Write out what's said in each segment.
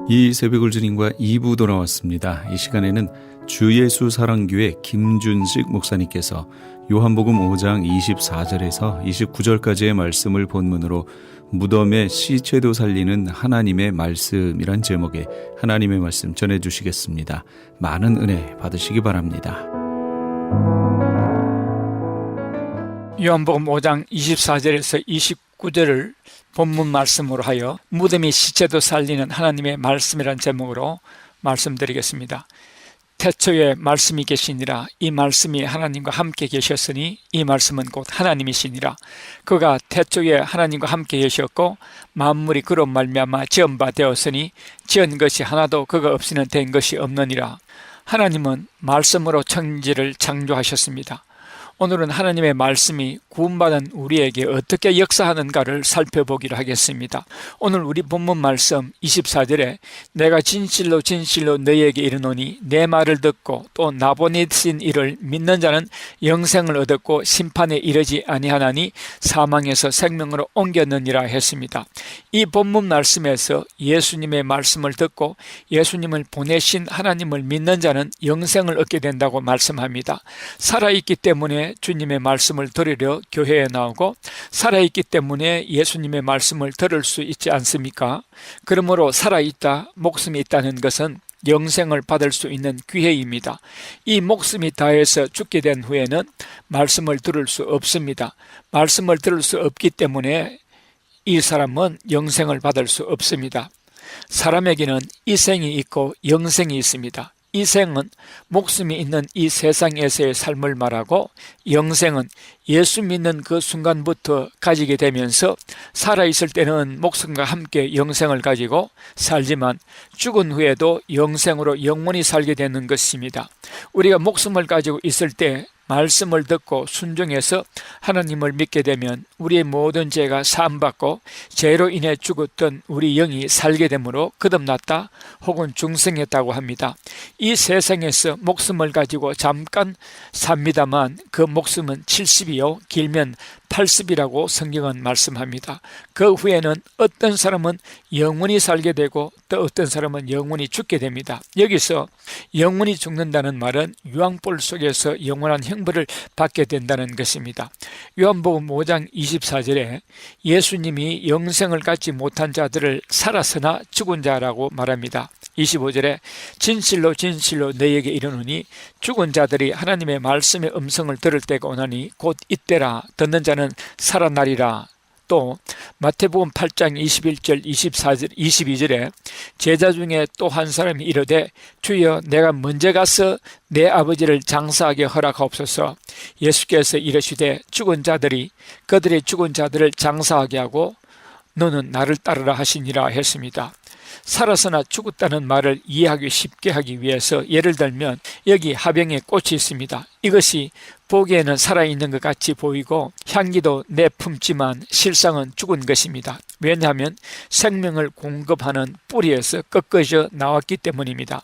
이 새벽을 주님과 2부 돌아왔습니다. 이 시간에는 주예수 사랑교회 김준식 목사님께서 요한복음 5장 24절에서 29절까지의 말씀을 본문으로 무덤의 시체도 살리는 하나님의 말씀이란 제목의 하나님의 말씀 전해주시겠습니다. 많은 은혜 받으시기 바랍니다. 요한복음 5장 24절에서 29절을 본문 말씀으로 하여 무덤의 시체도 살리는 하나님의 말씀이란 제목으로 말씀드리겠습니다. 태초에 말씀이 계시니라. 이 말씀이 하나님과 함께 계셨으니 이 말씀은 곧 하나님이시니라. 그가 태초에 하나님과 함께 계셨고 만물이 그로 말미암아 지은 바 되었으니 지은 것이 하나도 그가 없이는 된 것이 없느니라. 하나님은 말씀으로 천지를 창조하셨습니다. 오늘은 하나님의 말씀이 구원받은 우리에게 어떻게 역사하는가를 살펴보기로 하겠습니다. 오늘 우리 본문 말씀 24절에 내가 진실로 진실로 너희에게 이르노니 내 말을 듣고 또 나 보내신 이를 믿는 자는 영생을 얻었고 심판에 이르지 아니하나니 사망에서 생명으로 옮겼느니라 했습니다. 이 본문 말씀에서 예수님의 말씀을 듣고 예수님을 보내신 하나님을 믿는 자는 영생을 얻게 된다고 말씀합니다. 살아있기 때문에 주님의 말씀을 들으려 교회에 나오고 살아있기 때문에 예수님의 말씀을 들을 수 있지 않습니까? 그러므로 살아있다, 목숨이 있다는 것은 영생을 받을 수 있는 기회입니다. 이 목숨이 다해서 죽게 된 후에는 말씀을 들을 수 없습니다. 말씀을 들을 수 없기 때문에 이 사람은 영생을 받을 수 없습니다. 사람에게는 이생이 있고 영생이 있습니다. 이 생은 목숨이 있는 이 세상에서의 삶을 말하고 영생은 예수 믿는 그 순간부터 가지게 되면서 살아있을 때는 목숨과 함께 영생을 가지고 살지만 죽은 후에도 영생으로 영원히 살게 되는 것입니다. 우리가 목숨을 가지고 있을 때 말씀을 듣고 순종해서 하나님을 믿게 되면 우리의 모든 죄가 사함받고 죄로 인해 죽었던 우리 영이 살게 되므로 거듭났다 혹은 중생했다고 합니다. 이 세상에서 목숨을 가지고 잠깐 삽니다만 그 목숨은 70이요 길면 80이라고 성경은 말씀합니다. 그 후에는 어떤 사람은 영원히 살게 되고 또 어떤 사람은 영원히 죽게 됩니다. 여기서 영원히 죽는다는 말은 유황불 속에서 영원한 형벌을 받게 된다는 것입니다. 요한복음 5장 24절에 예수님이 영생을 갖지 못한 자들을 살았으나 죽은 자라고 말합니다. 25절에 진실로 진실로 너희에게 이르노니 죽은 자들이 하나님의 말씀의 음성을 들을 때가 오나니 곧 이때라. 듣는 자는 살아나리라. 또 마태복음 8장 21절 24절 22절에 제자 중에 또 한 사람이 이르되 주여 내가 먼저 가서 내 아버지를 장사하게 허락하옵소서. 예수께서 이르시되 죽은 자들이 그들의 죽은 자들을 장사하게 하고 너는 나를 따르라 하시니라 했습니다. 살았으나 죽었다는 말을 이해하기 쉽게 하기 위해서 예를 들면 여기 화병에 꽃이 있습니다. 이것이 보기에는 살아있는 것 같이 보이고 향기도 내품지만 실상은 죽은 것입니다. 왜냐하면 생명을 공급하는 뿌리에서 꺾어져 나왔기 때문입니다.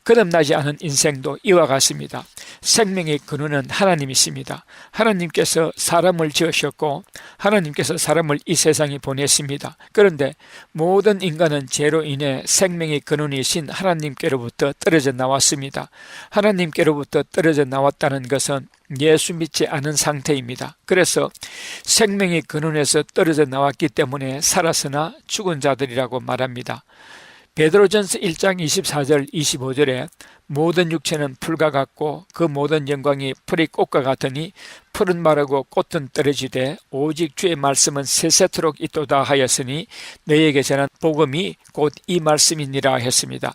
거듭나지 않은 인생도 이와 같습니다. 생명의 근원은 하나님이십니다. 하나님께서 사람을 지으셨고 하나님께서 사람을 이 세상에 보냈습니다. 그런데 모든 인간은 죄로 인해 생명의 근원이신 하나님께로부터 떨어져 나왔습니다. 하나님께로부터 떨어져 나왔다는 것은 예수 믿지 않은 상태입니다. 그래서 생명의 근원에서 떨어져 나왔기 때문에 살았으나 죽은 자들이라고 말합니다. 베드로전서 1장 24절 25절에 모든 육체는 풀과 같고 그 모든 영광이 풀의 꽃과 같으니 풀은 마르고 꽃은 떨어지되 오직 주의 말씀은 세세토록 있도다 하였으니 너희에게 전한 복음이 곧 이 말씀이니라 했습니다.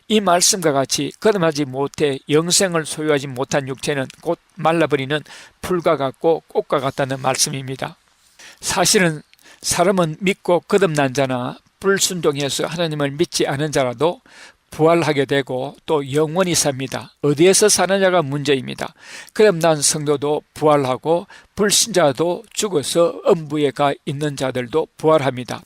이 말씀과 같이 거듭나지 못해 영생을 소유하지 못한 육체는 곧 말라버리는 풀과 같고 꽃과 같다는 말씀입니다. 사실은 사람은 믿고 거듭난 자나 불순종해서 하나님을 믿지 않은 자라도 부활하게 되고 또 영원히 삽니다. 어디에서 사느냐가 문제입니다. 거듭난 성도도 부활하고 불신자도 죽어서 음부에 가 있는 자들도 부활합니다.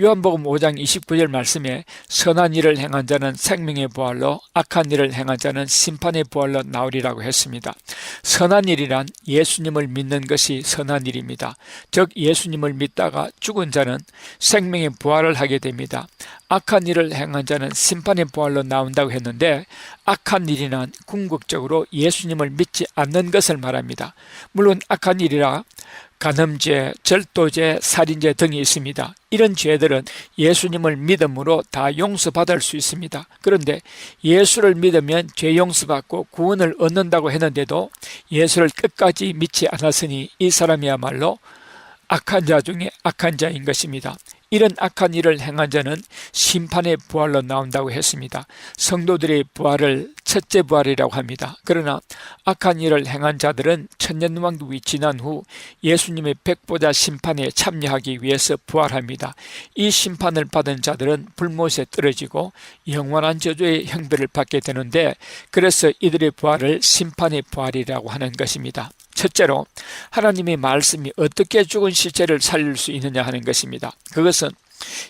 요한복음 5장 29절 말씀에 선한 일을 행한 자는 생명의 부활로 악한 일을 행한 자는 심판의 부활로 나오리라고 했습니다. 선한 일이란 예수님을 믿는 것이 선한 일입니다. 즉 예수님을 믿다가 죽은 자는 생명의 부활을 하게 됩니다. 악한 일을 행한 자는 심판의 부활로 나온다고 했는데 악한 일이란 궁극적으로 예수님을 믿지 않는 것을 말합니다. 물론 악한 일이라 간음죄, 절도죄, 살인죄 등이 있습니다. 이런 죄들은 예수님을 믿음으로 다 용서받을 수 있습니다. 그런데 예수를 믿으면 죄 용서받고 구원을 얻는다고 했는데도 예수를 끝까지 믿지 않았으니 이 사람이야말로 악한 자 중에 악한 자인 것입니다. 이런 악한 일을 행한 자는 심판의 부활로 나온다고 했습니다. 성도들의 부활을 첫째 부활이라고 합니다. 그러나 악한 일을 행한 자들은 천년왕국이 지난 후 예수님의 백보자 심판에 참여하기 위해서 부활합니다. 이 심판을 받은 자들은 불못에 떨어지고 영원한 저주의 형벌을 받게 되는데 그래서 이들의 부활을 심판의 부활이라고 하는 것입니다. 첫째로 하나님의 말씀이 어떻게 죽은 시체를 살릴 수 있느냐 하는 것입니다. 그것은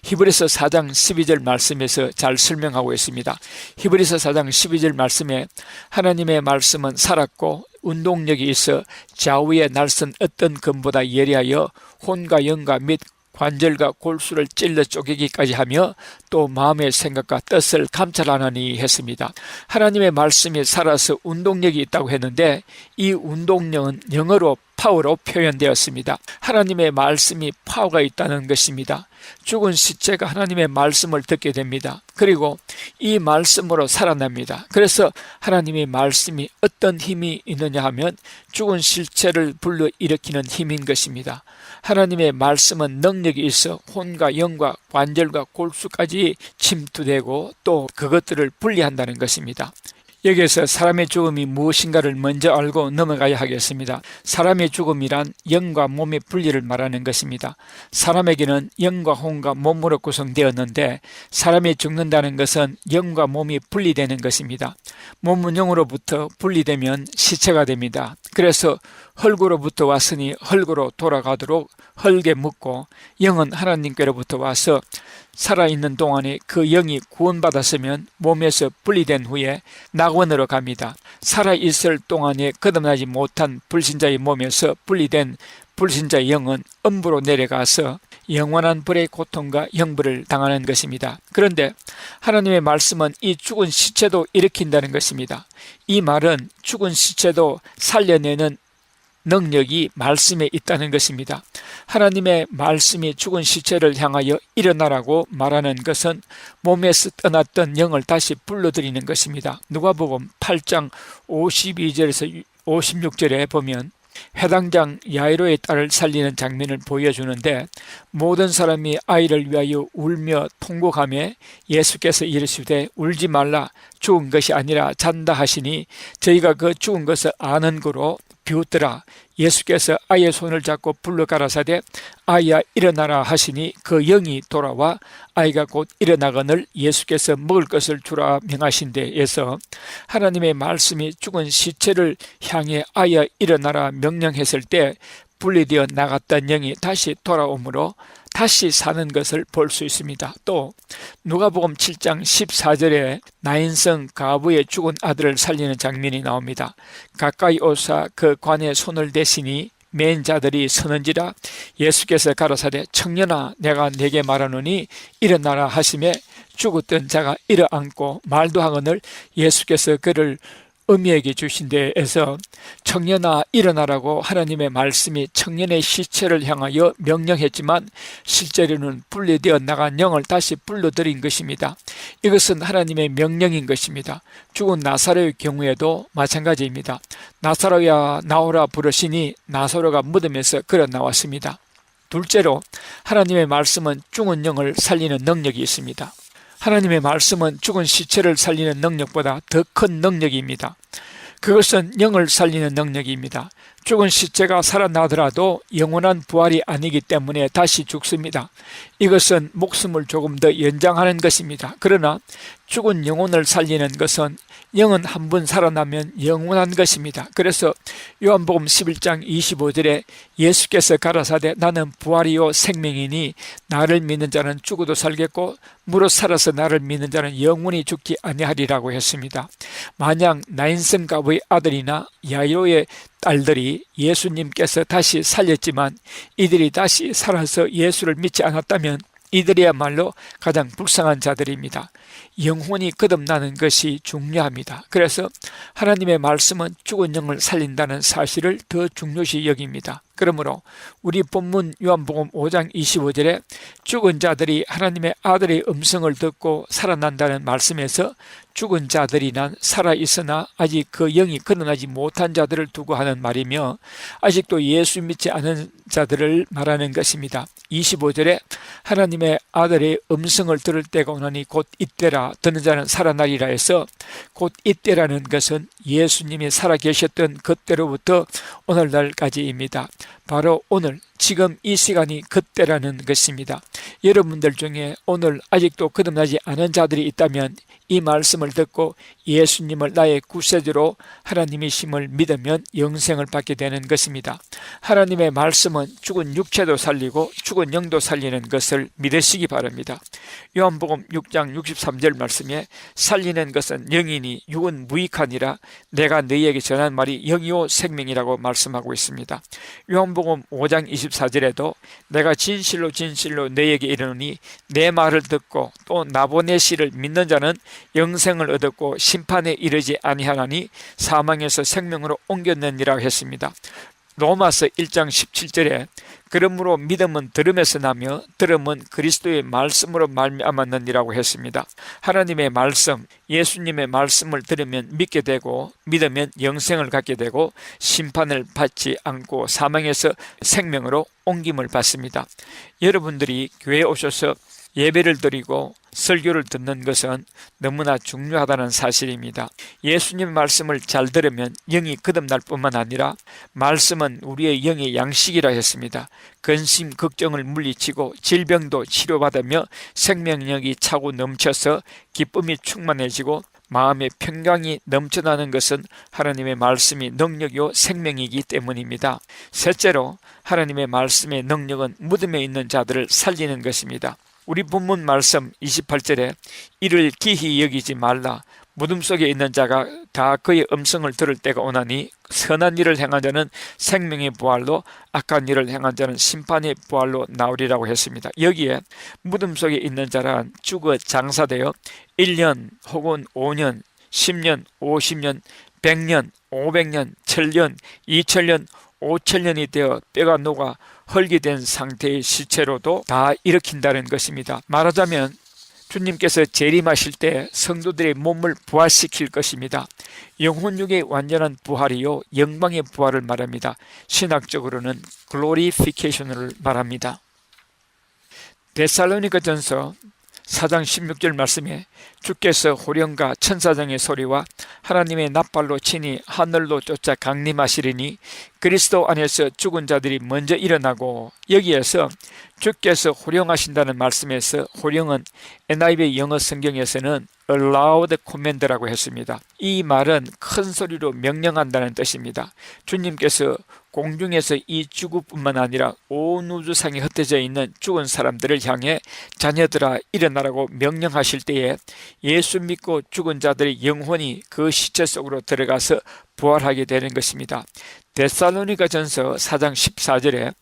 히브리서 4장 12절 말씀에서 잘 설명하고 있습니다. 히브리서 4장 12절 말씀에 하나님의 말씀은 살았고 운동력이 있어 좌우에 날선 어떤 검보다 예리하여 혼과 영과 및 관절과 골수를 찔러 쪼개기까지 하며 또 마음의 생각과 뜻을 감찰하나니 했습니다. 하나님의 말씀이 살아서 운동력이 있다고 했는데 이 운동력은 영어로 파워로 표현되었습니다. 하나님의 말씀이 파워가 있다는 것입니다. 죽은 시체가 하나님의 말씀을 듣게 됩니다. 그리고 이 말씀으로 살아납니다. 그래서 하나님의 말씀이 어떤 힘이 있느냐 하면 죽은 시체를 불러일으키는 힘인 것입니다. 하나님의 말씀은 능력이 있어 혼과 영과 관절과 골수까지 침투되고 또 그것들을 분리한다는 것입니다. 여기에서 사람의 죽음이 무엇인가를 먼저 알고 넘어가야 하겠습니다. 사람의 죽음이란 영과 몸의 분리를 말하는 것입니다. 사람에게는 영과 혼과 몸으로 구성되었는데 사람이 죽는다는 것은 영과 몸이 분리되는 것입니다. 몸은 영으로부터 분리되면 시체가 됩니다. 그래서 흙으로부터 왔으니 흙으로 돌아가도록 흙에 묻고 영은 하나님께로부터 와서 살아있는 동안에 그 영이 구원받았으면 몸에서 분리된 후에 낙원으로 갑니다. 살아있을 동안에 거듭나지 못한 불신자의 몸에서 분리된 불신자의 영은 음부로 내려가서 영원한 불의 고통과 형벌을 당하는 것입니다. 그런데 하나님의 말씀은 이 죽은 시체도 일으킨다는 것입니다. 이 말은 죽은 시체도 살려내는 능력이 말씀에 있다는 것입니다. 하나님의 말씀이 죽은 시체를 향하여 일어나라고 말하는 것은 몸에서 떠났던 영을 다시 불러들이는 것입니다. 누가복음 8장 52절에서 56절에 보면 회당장 야이로의 딸을 살리는 장면을 보여주는데 모든 사람이 아이를 위하여 울며 통곡하며 예수께서 이르시되 울지 말라 죽은 것이 아니라 잔다 하시니 저희가 그 죽은 것을 아는 거로 비웃더라. 예수께서 아이의 손을 잡고 불러 가라사대 아이야 일어나라 하시니 그 영이 돌아와 아이가 곧 일어나거늘 예수께서 먹을 것을 주라 명하신대에서 하나님의 말씀이 죽은 시체를 향해 아이야 일어나라 명령했을 때 분리되어 나갔던 영이 다시 돌아오므로 다시 사는 것을 볼 수 있습니다. 또 누가복음 7장 14절에 나인성 가부의 죽은 아들을 살리는 장면이 나옵니다. 가까이 오사 그 관에 손을 대시니 맨 자들이 서는지라 예수께서 가라사대 청년아 내가 네게 말하노니 일어나라 하시매 죽었던 자가 일어앉고 말도 하거늘 예수께서 그를 어미에게 주신 데에서 청년아 일어나라고 하나님의 말씀이 청년의 시체를 향하여 명령했지만 실제로는 분리되어 나간 영을 다시 불러들인 것입니다. 이것은 하나님의 명령인 것입니다. 죽은 나사로의 경우에도 마찬가지입니다. 나사로야 나오라 부르시니 나사로가 무덤에서 걸어 나왔습니다. 둘째로 하나님의 말씀은 죽은 영을 살리는 능력이 있습니다. 하나님의 말씀은 죽은 시체를 살리는 능력보다 더 큰 능력입니다. 그것은 영을 살리는 능력입니다. 죽은 시체가 살아나더라도 영원한 부활이 아니기 때문에 다시 죽습니다. 이것은 목숨을 조금 더 연장하는 것입니다. 그러나 죽은 영혼을 살리는 것은 영은 한 번 살아나면 영원한 것입니다. 그래서 요한복음 11장 25절에 예수께서 가라사대 나는 부활이요 생명이니 나를 믿는 자는 죽어도 살겠고 무릇 살아서 나를 믿는 자는 영원히 죽지 아니하리라고 했습니다. 만약 나인성갑의 아들이나 야이로의 딸들이 예수님께서 다시 살렸지만 이들이 다시 살아서 예수를 믿지 않았다면 이들이야말로 가장 불쌍한 자들입니다. 영혼이 거듭나는 것이 중요합니다. 그래서 하나님의 말씀은 죽은 영을 살린다는 사실을 더 중요시 여깁니다. 그러므로 우리 본문 요한복음 5장 25절에 죽은 자들이 하나님의 아들의 음성을 듣고 살아난다는 말씀에서 죽은 자들이 난 살아있으나 아직 그 영이 거듭나지 못한 자들을 두고 하는 말이며 아직도 예수 믿지 않은 자들을 말하는 것입니다. 25절에 하나님의 아들의 음성을 들을 때가 오나니 곧 이때라 듣는 자는 살아나리라 해서 곧 이때라는 것은 예수님이 살아계셨던 그때로부터 오늘날까지입니다. 바로 오늘 지금 이 시간이 그때라는 것입니다. 여러분들 중에 오늘 아직도 거듭나지 않은 자들이 있다면 이 말씀을 듣고 예수님을 나의 구세주로 하나님이심을 믿으면 영생을 받게 되는 것입니다. 하나님의 말씀은 죽은 육체도 살리고 죽은 영도 살리는 것을 믿으시기 바랍니다. 요한복음 6장 63절 말씀에 살리는 것은 영이니 육은 무익하니라 내가 너희에게 전한 말이 영이요 생명이라고 말씀하고 있습니다. 요한복음 5장 24절에도 내가 진실로 진실로 너희에게 이르노니 내 말을 듣고 또 나보내시를 믿는 자는 영생을 얻었고 심판에 이르지 아니하나니 사망에서 생명으로 옮겼느니라 했습니다. 로마서 1장 17절에 그러므로 믿음은 들음에서 나며 들음은 그리스도의 말씀으로 말미암았느니라고 했습니다. 하나님의 말씀, 예수님의 말씀을 들으면 믿게 되고 믿으면 영생을 갖게 되고 심판을 받지 않고 사망에서 생명으로 옮김을 받습니다. 여러분들이 교회에 오셔서 예배를 드리고 설교를 듣는 것은 너무나 중요하다는 사실입니다. 예수님 말씀을 잘 들으면 영이 거듭날 뿐만 아니라 말씀은 우리의 영의 양식이라 했습니다. 근심, 걱정을 물리치고 질병도 치료받으며 생명력이 차고 넘쳐서 기쁨이 충만해지고 마음의 평강이 넘쳐나는 것은 하나님의 말씀이 능력이요 생명이기 때문입니다. 셋째로 하나님의 말씀의 능력은 무덤에 있는 자들을 살리는 것입니다. 우리 본문 말씀 28절에 이를 기히 여기지 말라 무덤 속에 있는 자가 다 그의 음성을 들을 때가 오나니 선한 일을 행한 자는 생명의 부활로 악한 일을 행한 자는 심판의 부활로 나오리라고 했습니다. 여기에 무덤 속에 있는 자란 죽어 장사되어 1년 혹은 5년, 10년, 50년, 100년, 500년, 1000년, 2000년, 5000년이 되어 뼈가 녹아 헐게 된 상태의 시체로도 다 일으킨다는 것입니다. 말하자면 주님께서 재림하실 때 성도들의 몸을 부활시킬 것입니다. 영혼육의 완전한 부활이요 영광의 부활을 말합니다. 신학적으로는 글로리피케이션을 말합니다. 데살로니가전서 4장 16절 말씀에 주께서 호령과 천사장의 소리와 하나님의 납발로 친히 하늘로 쫓아 강림하시리니 그리스도 안에서 죽은 자들이 먼저 일어나고, 여기에서 주께서 호령하신다는 말씀에서 호령은 NIV 영어 성경에서는 loud command라고 했습니다. 이 말은 큰 소리로 명령한다는 뜻입니다. 주님께서 공중에서 이 지구뿐만 아니라 온 우주상에 흩어져 있는 죽은 사람들을 향해 자녀들아 일어나라고 명령하실 때에 예수 믿고 죽은 자들의 영혼이 그 시체 속으로 들어가서 부활하게 되는 것입니다. 데살로니가전서 4장 14절에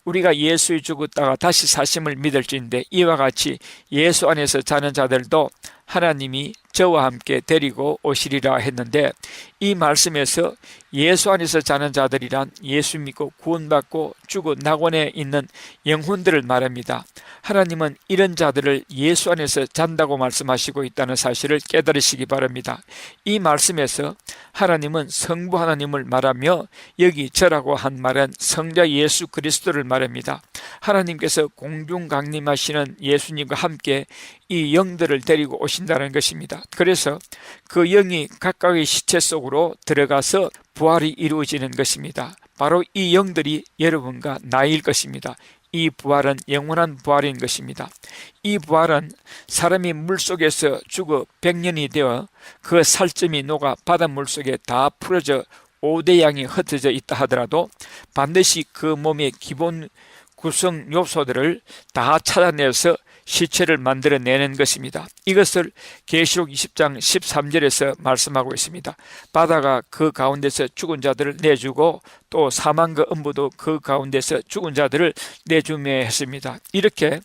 우리가 예수의 죽었다가 다시 사심을 믿을지인데 이와 같이 예수 안에서 자는 자들도 하나님이 저와 함께 데리고 오시리라 했는데, 이 말씀에서 예수 안에서 자는 자들이란 예수 믿고 구원받고 죽어 낙원에 있는 영혼들을 말합니다. 하나님은 이런 자들을 예수 안에서 잔다고 말씀하시고 있다는 사실을 깨달으시기 바랍니다. 이 말씀에서 하나님은 성부 하나님을 말하며 여기 저라고 한 말은 성자 예수 그리스도를 말합니다. 하나님께서 공중 강림하시는 예수님과 함께 이 영들을 데리고 오신다는 것입니다. 그래서 그 영이 각각의 시체 속으로 들어가서 부활이 이루어지는 것입니다. 바로 이 영들이 여러분과 나일 것입니다. 이 부활은 영원한 부활인 것입니다. 이 부활은 사람이 물속에서 죽어 100년이 되어 그 살점이 녹아 바닷물 속에 다 풀어져 5대 양이 흩어져 있다 하더라도 반드시 그 몸의 기본 구성 요소들을 다 찾아내서 시체를 만들어내는 것입니다. 이것을 계시록 20장 13절에서 말씀하고 있습니다. 바다가 그 가운데서 죽은 자들을 내주고 또 사망과 음부도 그 가운데서 죽은 자들을 내주며 했습니다. 이렇게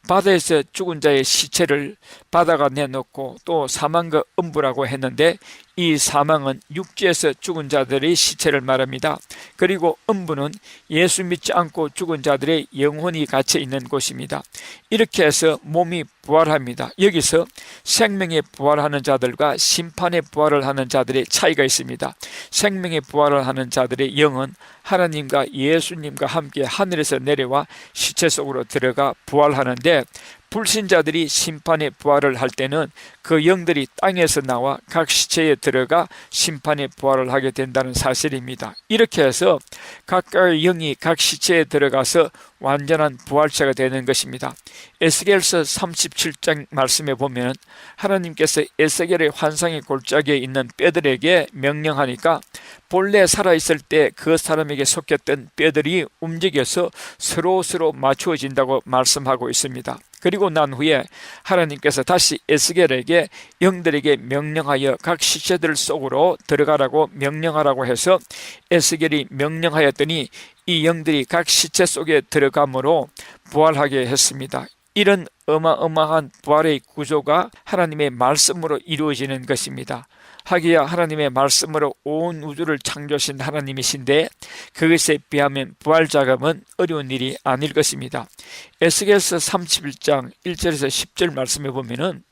바다에서 죽은 자의 시체를 바다가 내놓고 또 사망과 음부라고 했는데, 이 사망은 육지에서 죽은 자들의 시체를 말합니다. 그리고 음부는 예수 믿지 않고 죽은 자들의 영혼이 갇혀 있는 곳입니다. 이렇게 해서 몸이 부활합니다. 여기서 생명의 부활하는 자들과 심판의 부활을 하는 자들의 차이가 있습니다. 생명의 부활을 하는 자들의 영은 하나님과 예수님과 함께 하늘에서 내려와 시체 속으로 들어가 부활하는데, 불신자들이 심판의 부활을 할 때는 그 영들이 땅에서 나와 각 시체에 들어가 심판의 부활을 하게 된다는 사실입니다. 이렇게 해서 각각의 영이 각 시체에 들어가서 완전한 부활체가 되는 것입니다. 에스겔서 37장 말씀에 보면 하나님께서 에스겔의 환상의 골짜기에 있는 뼈들에게 명령하니까 본래 살아있을 때 그 사람에게 속했던 뼈들이 움직여서 서로 맞추어진다고 말씀하고 있습니다. 그리고 난 후에 하나님께서 다시 에스겔에게 영들에게 명령하여 각 시체들 속으로 들어가라고 명령하라고 해서 에스겔이 명령하였더니 이 영들이 각 시체 속에 들어감으로 부활하게 했습니다. 이런 어마어마한 부활의 구조가 하나님의 말씀으로 이루어지는 것입니다. 하기야 하나님의 말씀으로 온 우주를 창조하신 하나님이신데 그것에 비하면 부활 작업은 어려운 일이 아닐 것입니다. 에스겔서 31장 1절에서 10절 말씀에 보면은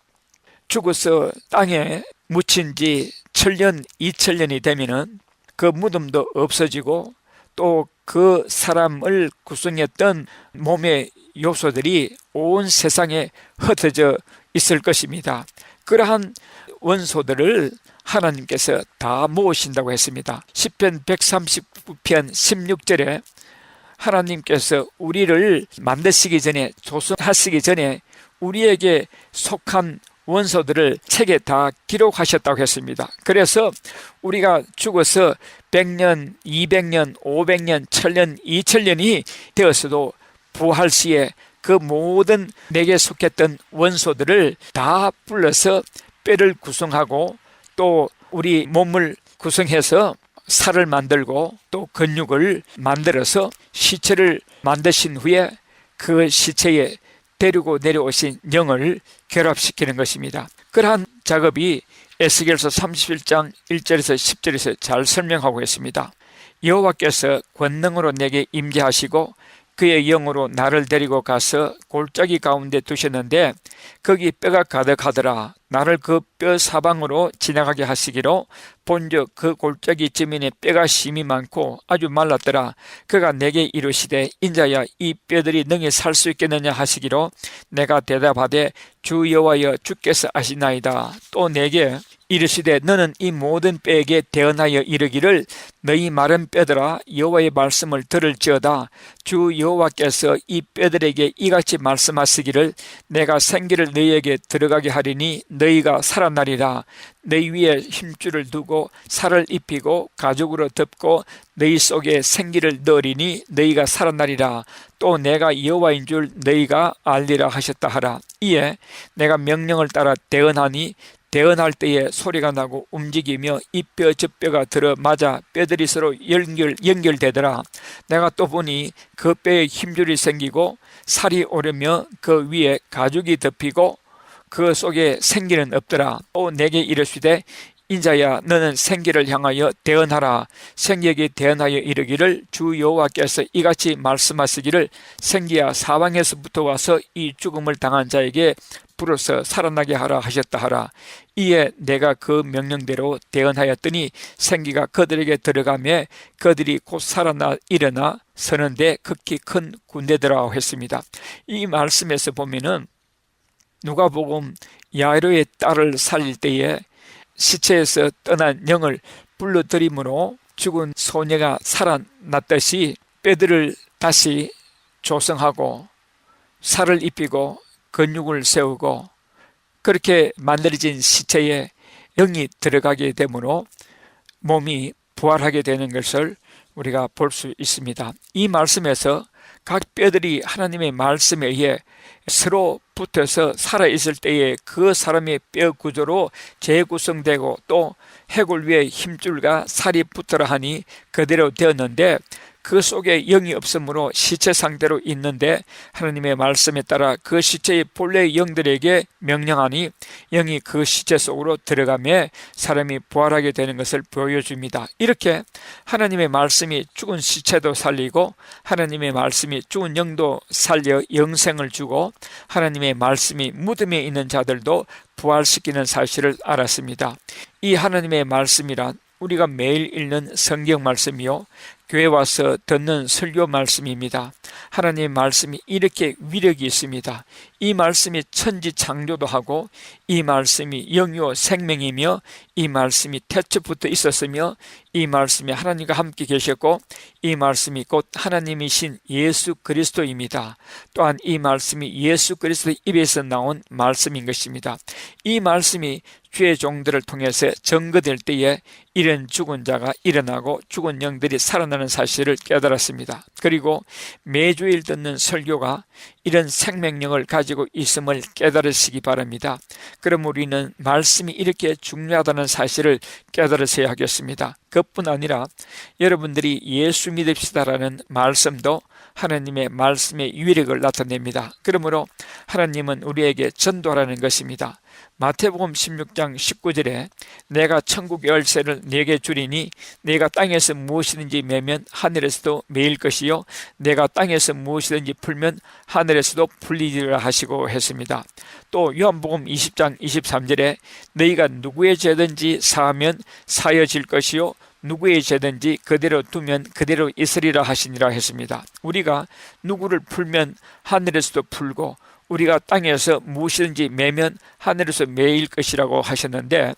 죽어서 땅에 묻힌 지 1000년, 2000년이 되면은 그 무덤도 없어지고 또 그 사람을 구성했던 몸의 요소들이 온 세상에 흩어져 있을 것입니다. 그러한 원소들을 하나님께서 다 모으신다고 했습니다. 시편 139편 16절에 하나님께서 우리를 만드시기 전에, 조성하시기 전에 우리에게 속한 원소들을 책에 다 기록하셨다고 했습니다. 그래서 우리가 죽어서 100년, 200년, 500년, 1000년, 2000년이 되었어도 부활 시에 그 모든 내게 속했던 원소들을 다 불러서 뼈를 구성하고 또 우리 몸을 구성해서 살을 만들고 또 근육을 만들어서 시체를 만드신 후에 그 시체에 데리고 내려오신 영을 결합시키는 것입니다. 그러한 작업이 에스겔서 31장 1절에서 10절에서 잘 설명하고 있습니다. 여호와께서 권능으로 내게 임재하시고 그의 영으로 나를 데리고 가서 골짜기 가운데 두셨는데 거기 뼈가 가득하더라. 나를 그 뼈 사방으로 지나가게 하시기로 본즉 그 골짜기 지면에 뼈가 심이 많고 아주 말랐더라. 그가 내게 이르시되 인자야 이 뼈들이 능히 살 수 있겠느냐 하시기로 내가 대답하되 주 여호와여 주께서 아시나이다. 또 내게 이르시되 너는 이 모든 뼈에게 대언하여 이르기를 너희 마른 뼈들아 여호와의 말씀을 들을지어다. 주 여호와께서 이 뼈들에게 이같이 말씀하시기를 내가 생기를 너희에게 들어가게 하리니 너희가 살아나리라. 너희 위에 힘줄을 두고 살을 입히고 가죽으로 덮고 너희 속에 생기를 넣으리니 너희가 살아나리라. 또 내가 여호와인 줄 너희가 알리라 하셨다 하라. 이에 내가 명령을 따라 대언하니 대언할 때에 소리가 나고 움직이며 이 뼈 저 뼈가 들어맞아 뼈들이 서로 연결되더라. 내가 또 보니 그 뼈에 힘줄이 생기고 살이 오르며 그 위에 가죽이 덮이고 그 속에 생기는 없더라. 또 내게 이르시되 인자야 너는 생기를 향하여 대언하라. 생기에게 대언하여 이르기를 주 여호와께서 이같이 말씀하시기를 생기야 사방에서부터 와서 이 죽음을 당한 자에게 불어서 살아나게 하라 하셨다 하라. 이에 내가 그 명령대로 대언하였더니 생기가 그들에게 들어가며 그들이 곧 살아나 일어나 서는데 극히 큰 군대더라 했습니다. 이 말씀에서 보면은 누가복음 야이로의 딸을 살릴 때에 시체에서 떠난 영을 불러들임으로 죽은 소녀가 살아났듯이 뼈들을 다시 조성하고 살을 입히고 근육을 세우고 그렇게 만들어진 시체에 영이 들어가게 되므로 몸이 부활하게 되는 것을 우리가 볼 수 있습니다. 이 말씀에서 각 뼈들이 하나님의 말씀에 의해 서로 붙어서 살아있을 때에 그 사람의 뼈 구조로 재구성되고 또 해골 위에 힘줄과 살이 붙어라 하니 그대로 되었는데 그 속에 영이 없으므로 시체 상태로 있는데 하나님의 말씀에 따라 그 시체의 본래의 영들에게 명령하니 영이 그 시체 속으로 들어가며 사람이 부활하게 되는 것을 보여줍니다. 이렇게 하나님의 말씀이 죽은 시체도 살리고 하나님의 말씀이 죽은 영도 살려 영생을 주고 하나님의 말씀이 무덤에 있는 자들도 부활시키는 사실을 알았습니다. 이 하나님의 말씀이란 우리가 매일 읽는 성경 말씀이요 교회 와서 듣는 설교 말씀입니다. 하나님의 말씀이 이렇게 위력이 있습니다. 이 말씀이 천지 창조도 하고 이 말씀이 영이요 생명이며 이 말씀이 태초부터 있었으며 이 말씀이 하나님과 함께 계셨고 이 말씀이 곧 하나님이신 예수 그리스도입니다. 또한 이 말씀이 예수 그리스도의 입에서 나온 말씀인 것입니다. 이 말씀이 주의 종들을 통해서 증거될 때에 이런 죽은 자가 일어나고 죽은 영들이 살아나는 사실을 깨달았습니다. 그리고 매주일 듣는 설교가 이런 생명력을 가지고 있음을 깨달으시기 바랍니다. 그럼 우리는 말씀이 이렇게 중요하다는 사실을 깨달으셔야 하겠습니다. 그뿐 아니라 여러분들이 예수 믿읍시다라는 말씀도 하나님의 말씀의 위력을 나타냅니다. 그러므로 하나님은 우리에게 전도하라는 것입니다. 마태복음 16장 19절에 내가 천국 열쇠를 네게 주리니 네가 땅에서 무엇이든지 매면 하늘에서도 매일 것이요 내가 땅에서 무엇이든지 풀면 하늘에서도 풀리리라 하시고 했습니다. 또 요한복음 20장 23절에 너희가 누구의 죄든지 사하면 사여질 것이요 누구의 죄든지 그대로 두면 그대로 있으리라 하시니라 했습니다. 우리가 누구를 풀면 하늘에서도 풀고 우리가 땅에서 무엇이든지 매면 하늘에서 매일 것이라고 하셨는데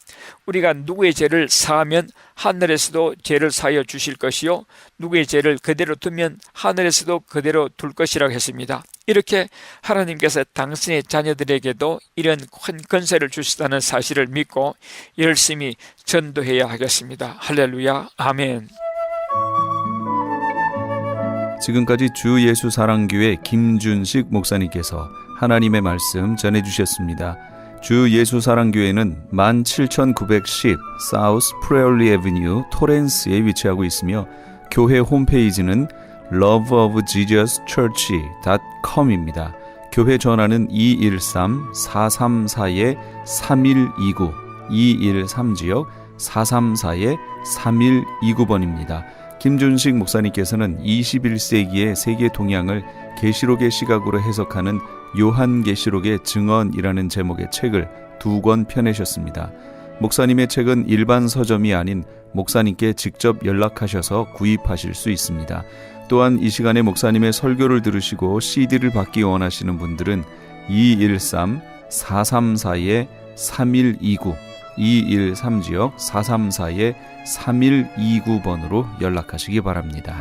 우리가 누구의 죄를 사하면 하늘에서도 죄를 사하여 주실 것이요 누구의 죄를 그대로 두면 하늘에서도 그대로 둘 것이라고 했습니다. 이렇게 하나님께서 당신의 자녀들에게도 이런 큰 권세를 주시다는 사실을 믿고 열심히 전도해야 하겠습니다. 할렐루야, 아멘. 지금까지 주 예수 사랑교회 김준식 목사님께서 하나님의 말씀 전해주셨습니다. 주 예수 사랑교회는 17910 사우스 프레올리 애비뉴 토렌스에 위치하고 있으며 교회 홈페이지는 loveofjesuschurch.com입니다. 교회 전화는 213-434-3129 213지역 434-3129번입니다. 김준식 목사님께서는 21세기의 세계 동향을 계시록의 시각으로 해석하는 요한계시록의 증언이라는 제목의 책을 2권 펴내셨습니다. 목사님의 책은 일반 서점이 아닌 목사님께 직접 연락하셔서 구입하실 수 있습니다. 또한 이 시간에 목사님의 설교를 들으시고 CD를 받기 원하시는 분들은 213-434-3129 213지역 434-3129번으로 연락하시기 바랍니다.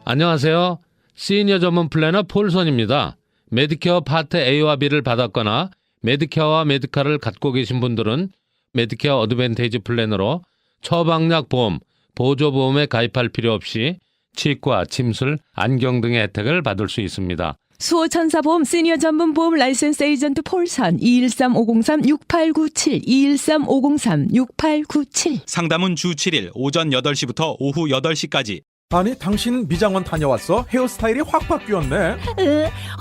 안녕하세요. 시니어 전문 플래너 폴선입니다. 메디케어 파트 A와 B를 받았거나 메디케어와 메디카를 갖고 계신 분들은 메디케어 어드밴테이지 플래너로 처방약 보험, 보조보험에 가입할 필요 없이 치과, 침술, 안경 등의 혜택을 받을 수 있습니다. 수호천사보험 시니어 전문 보험 라이센스 에이전트 폴선 213-503-6897 213-503-6897 상담은 주 7일 오전 8시부터 오후 8시까지. 아니 당신 미장원 다녀왔어? 헤어스타일이 확 바뀌었네.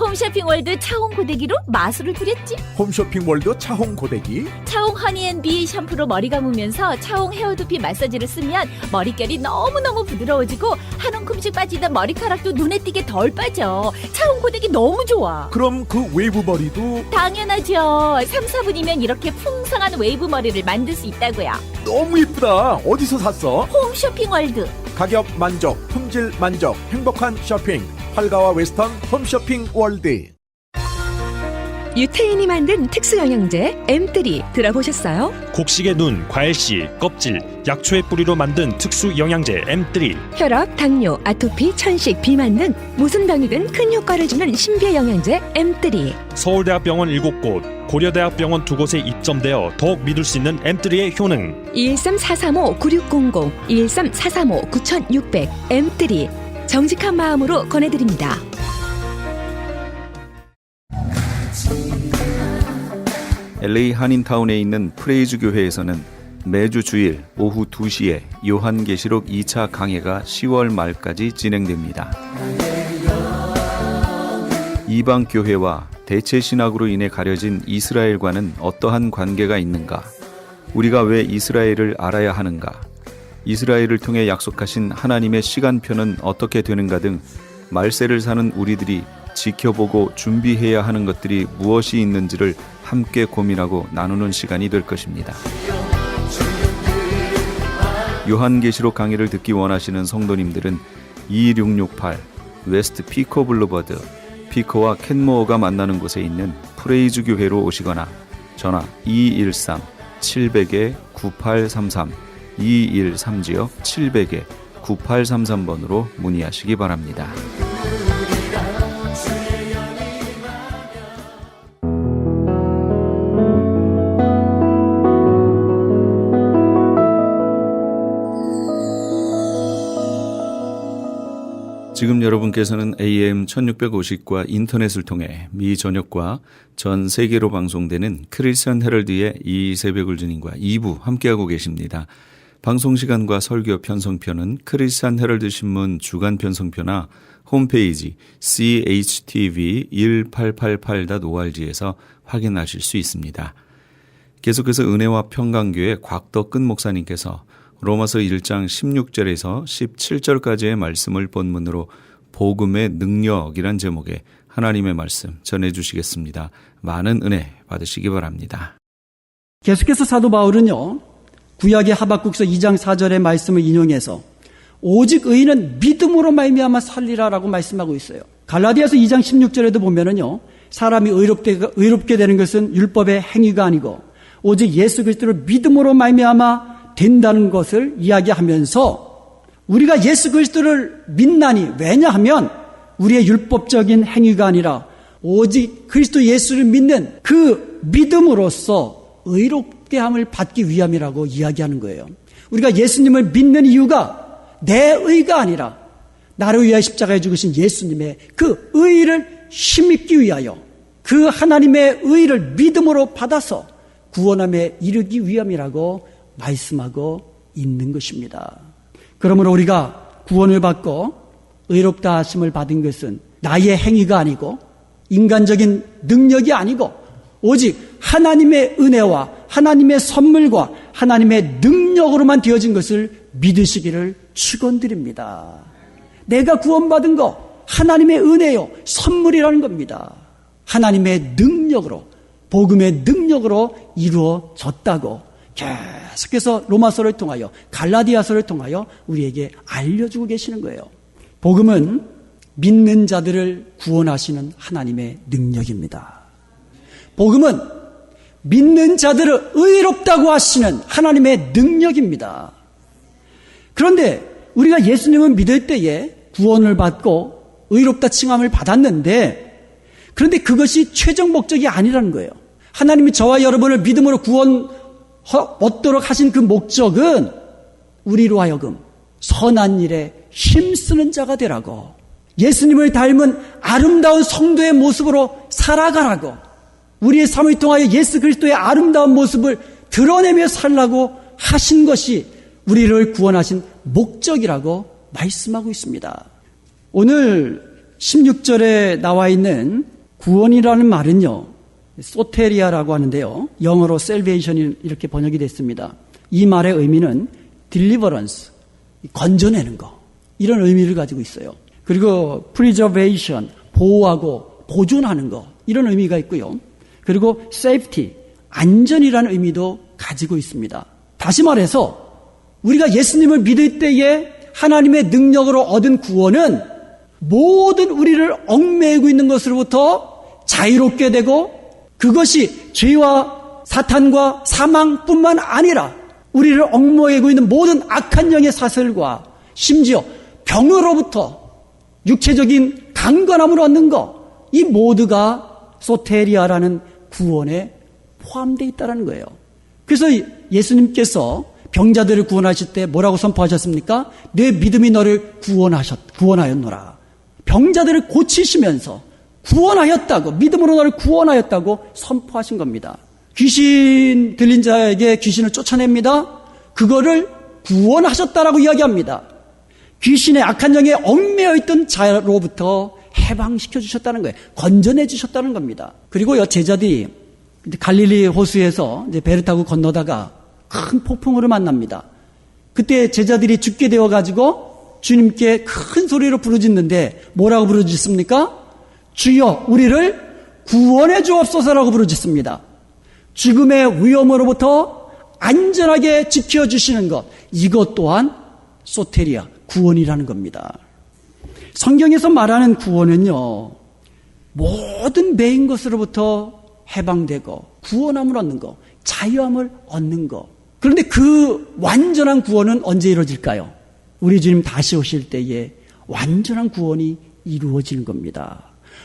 홈쇼핑월드 차홍 고데기로 마술을 부렸지. 홈쇼핑월드 차홍 고데기. 차홍 허니앤비 샴푸로 머리 감으면서 차홍 헤어두피 마사지를 쓰면 머릿결이 너무너무 부드러워지고 한 움큼씩 빠지던 머리카락도 눈에 띄게 덜 빠져. 차홍 고데기 너무 좋아. 그럼 그 웨이브 머리도 당연하죠. 3, 4분이면 이렇게 풍성한 웨이브 머리를 만들 수 있다고요. 너무 이쁘다. 어디서 샀어? 홈쇼핑월드. 가격 만족, 품질 만족, 행복한 쇼핑. 활가와 웨스턴 홈쇼핑 월드. 유태인이 만든 특수 영양제 M3 들어보셨어요? 곡식의 눈, 과일씨, 껍질, 약초의 뿌리로 만든 특수 영양제 M3. 혈압, 당뇨, 아토피, 천식, 비만 등 무슨 병이든 큰 효과를 주는 신비의 영양제 M3. 서울대학병원 7곳, 고려대학병원 2곳에 입점되어 더욱 믿을 수 있는 M3의 효능. 213-435-9600, 213-435-9600 M3 정직한 마음으로 권해드립니다. LA 한인타운에 있는 프레이즈 교회에서는 매주 주일 오후 2시에 요한계시록 2차 강해가 10월 말까지 진행됩니다. 이방 교회와 대체 신학으로 인해 가려진 이스라엘과는 어떠한 관계가 있는가? 우리가 왜 이스라엘을 알아야 하는가? 이스라엘을 통해 약속하신 하나님의 시간표는 어떻게 되는가 등 말세를 사는 우리들이 지켜보고 준비해야 하는 것들이 무엇이 있는지를 함께 고민하고 나누는 시간이 될 것입니다. 요한계시록 강의를 듣기 원하시는 성도님들은 2668 웨스트 피코 블루버드, 피코와 켄모어가 만나는 곳에 있는 프레이즈 교회로 오시거나 전화 213-700-9833 213-700-9833번으로 문의하시기 바랍니다. 지금 여러분께서는 AM 1650과 인터넷을 통해 미 전역과 전 세계로 방송되는 크리스천 헤럴드의 이 새벽을 주님과 2부 함께하고 계십니다. 방송시간과 설교 편성표는 크리스천 헤럴드 신문 주간 편성표나 홈페이지 CHTV1888.org에서 확인하실 수 있습니다. 계속해서 은혜와 평강교회 곽덕근 목사님께서 로마서 1장 16절에서 17절까지의 말씀을 본문으로 복음의 능력이란 제목의 하나님의 말씀 전해주시겠습니다. 많은 은혜 받으시기 바랍니다. 계속해서 사도 바울은요, 구약의 하박국서 2장 4절의 말씀을 인용해서 오직 의인은 믿음으로 말미암아 살리라라고 말씀하고 있어요. 갈라디아서 2장 16절에도 보면은요, 사람이 의롭게 되는 것은 율법의 행위가 아니고 오직 예수 그리스도를 믿음으로 말미암아 된다는 것을 이야기하면서 우리가 예수 그리스도를 믿나니, 왜냐하면 우리의 율법적인 행위가 아니라 오직 그리스도 예수를 믿는 그 믿음으로써 의롭게 함을 받기 위함이라고 이야기하는 거예요. 우리가 예수님을 믿는 이유가 내 의가 아니라 나를 위하여 십자가에 죽으신 예수님의 그 의를 힘입기 위하여 그 하나님의 의를 믿음으로 받아서 구원함에 이르기 위함이라고 말씀하고 있는 것입니다. 그러므로 우리가 구원을 받고 의롭다 하심을 받은 것은 나의 행위가 아니고 인간적인 능력이 아니고 오직 하나님의 은혜와 하나님의 선물과 하나님의 능력으로만 되어진 것을 믿으시기를 축원드립니다. 내가 구원받은 거 하나님의 은혜요, 선물이라는 겁니다. 하나님의 능력으로, 복음의 능력으로 이루어졌다고 계속해서 로마서를 통하여, 갈라디아서를 통하여 우리에게 알려주고 계시는 거예요. 복음은 믿는 자들을 구원하시는 하나님의 능력입니다. 복음은 믿는 자들을 의롭다고 하시는 하나님의 능력입니다. 그런데 우리가 예수님을 믿을 때에 구원을 받고 의롭다 칭함을 받았는데, 그런데 그것이 최종 목적이 아니라는 거예요. 하나님이 저와 여러분을 믿음으로 구원 얻도록 하신 그 목적은 우리로 하여금 선한 일에 힘쓰는 자가 되라고, 예수님을 닮은 아름다운 성도의 모습으로 살아가라고, 우리의 삶을 통하여 예수 그리스도의 아름다운 모습을 드러내며 살라고 하신 것이 우리를 구원하신 목적이라고 말씀하고 있습니다. 오늘 16절에 나와 있는 구원이라는 말은요, 소테리아라고 하는데요, 영어로 salvation이 이렇게 번역이 됐습니다. 이 말의 의미는 deliverance, 건져내는 거, 이런 의미를 가지고 있어요. 그리고 preservation, 보호하고 보존하는 거, 이런 의미가 있고요. 그리고 safety, 안전이라는 의미도 가지고 있습니다. 다시 말해서 우리가 예수님을 믿을 때에 하나님의 능력으로 얻은 구원은 모든 우리를 얽매이고 있는 것으로부터 자유롭게 되고 그것이 죄와 사탄과 사망뿐만 아니라 우리를 얽매이고 있는 모든 악한 영의 사슬과 심지어 병으로부터 육체적인 강건함을 얻는 것, 이 모두가 소테리아라는 구원에 포함되어 있다는 거예요. 그래서 예수님께서 병자들을 구원하실 때 뭐라고 선포하셨습니까? 내 믿음이 너를 구원하였노라. 병자들을 고치시면서 구원하였다고, 믿음으로 너를 구원하였다고 선포하신 겁니다. 귀신 들린 자에게 귀신을 쫓아냅니다. 그거를 구원하셨다라고 이야기합니다. 귀신의 악한 영에 얽매여 있던 자로부터 해방시켜 주셨다는 거예요. 건져내 주셨다는 겁니다. 그리고요, 제자들이 갈릴리 호수에서 이제 배를 타고 건너다가 큰 폭풍우를 만납니다. 그때 제자들이 죽게 되어가지고 주님께 큰 소리로 부르짖는데 뭐라고 부르짖습니까? 주여, 우리를 구원해 주옵소서라고 부르짖습니다. 죽음의 위험으로부터 안전하게 지켜주시는 것, 이것 또한 소테리아, 구원이라는 겁니다. 성경에서 말하는 구원은요, 모든 매인 것으로부터 해방되고 구원함을 얻는 것, 자유함을 얻는 것. 그런데 그 완전한 구원은 언제 이루어질까요? 우리 주님 다시 오실 때에 완전한 구원이 이루어지는 겁니다.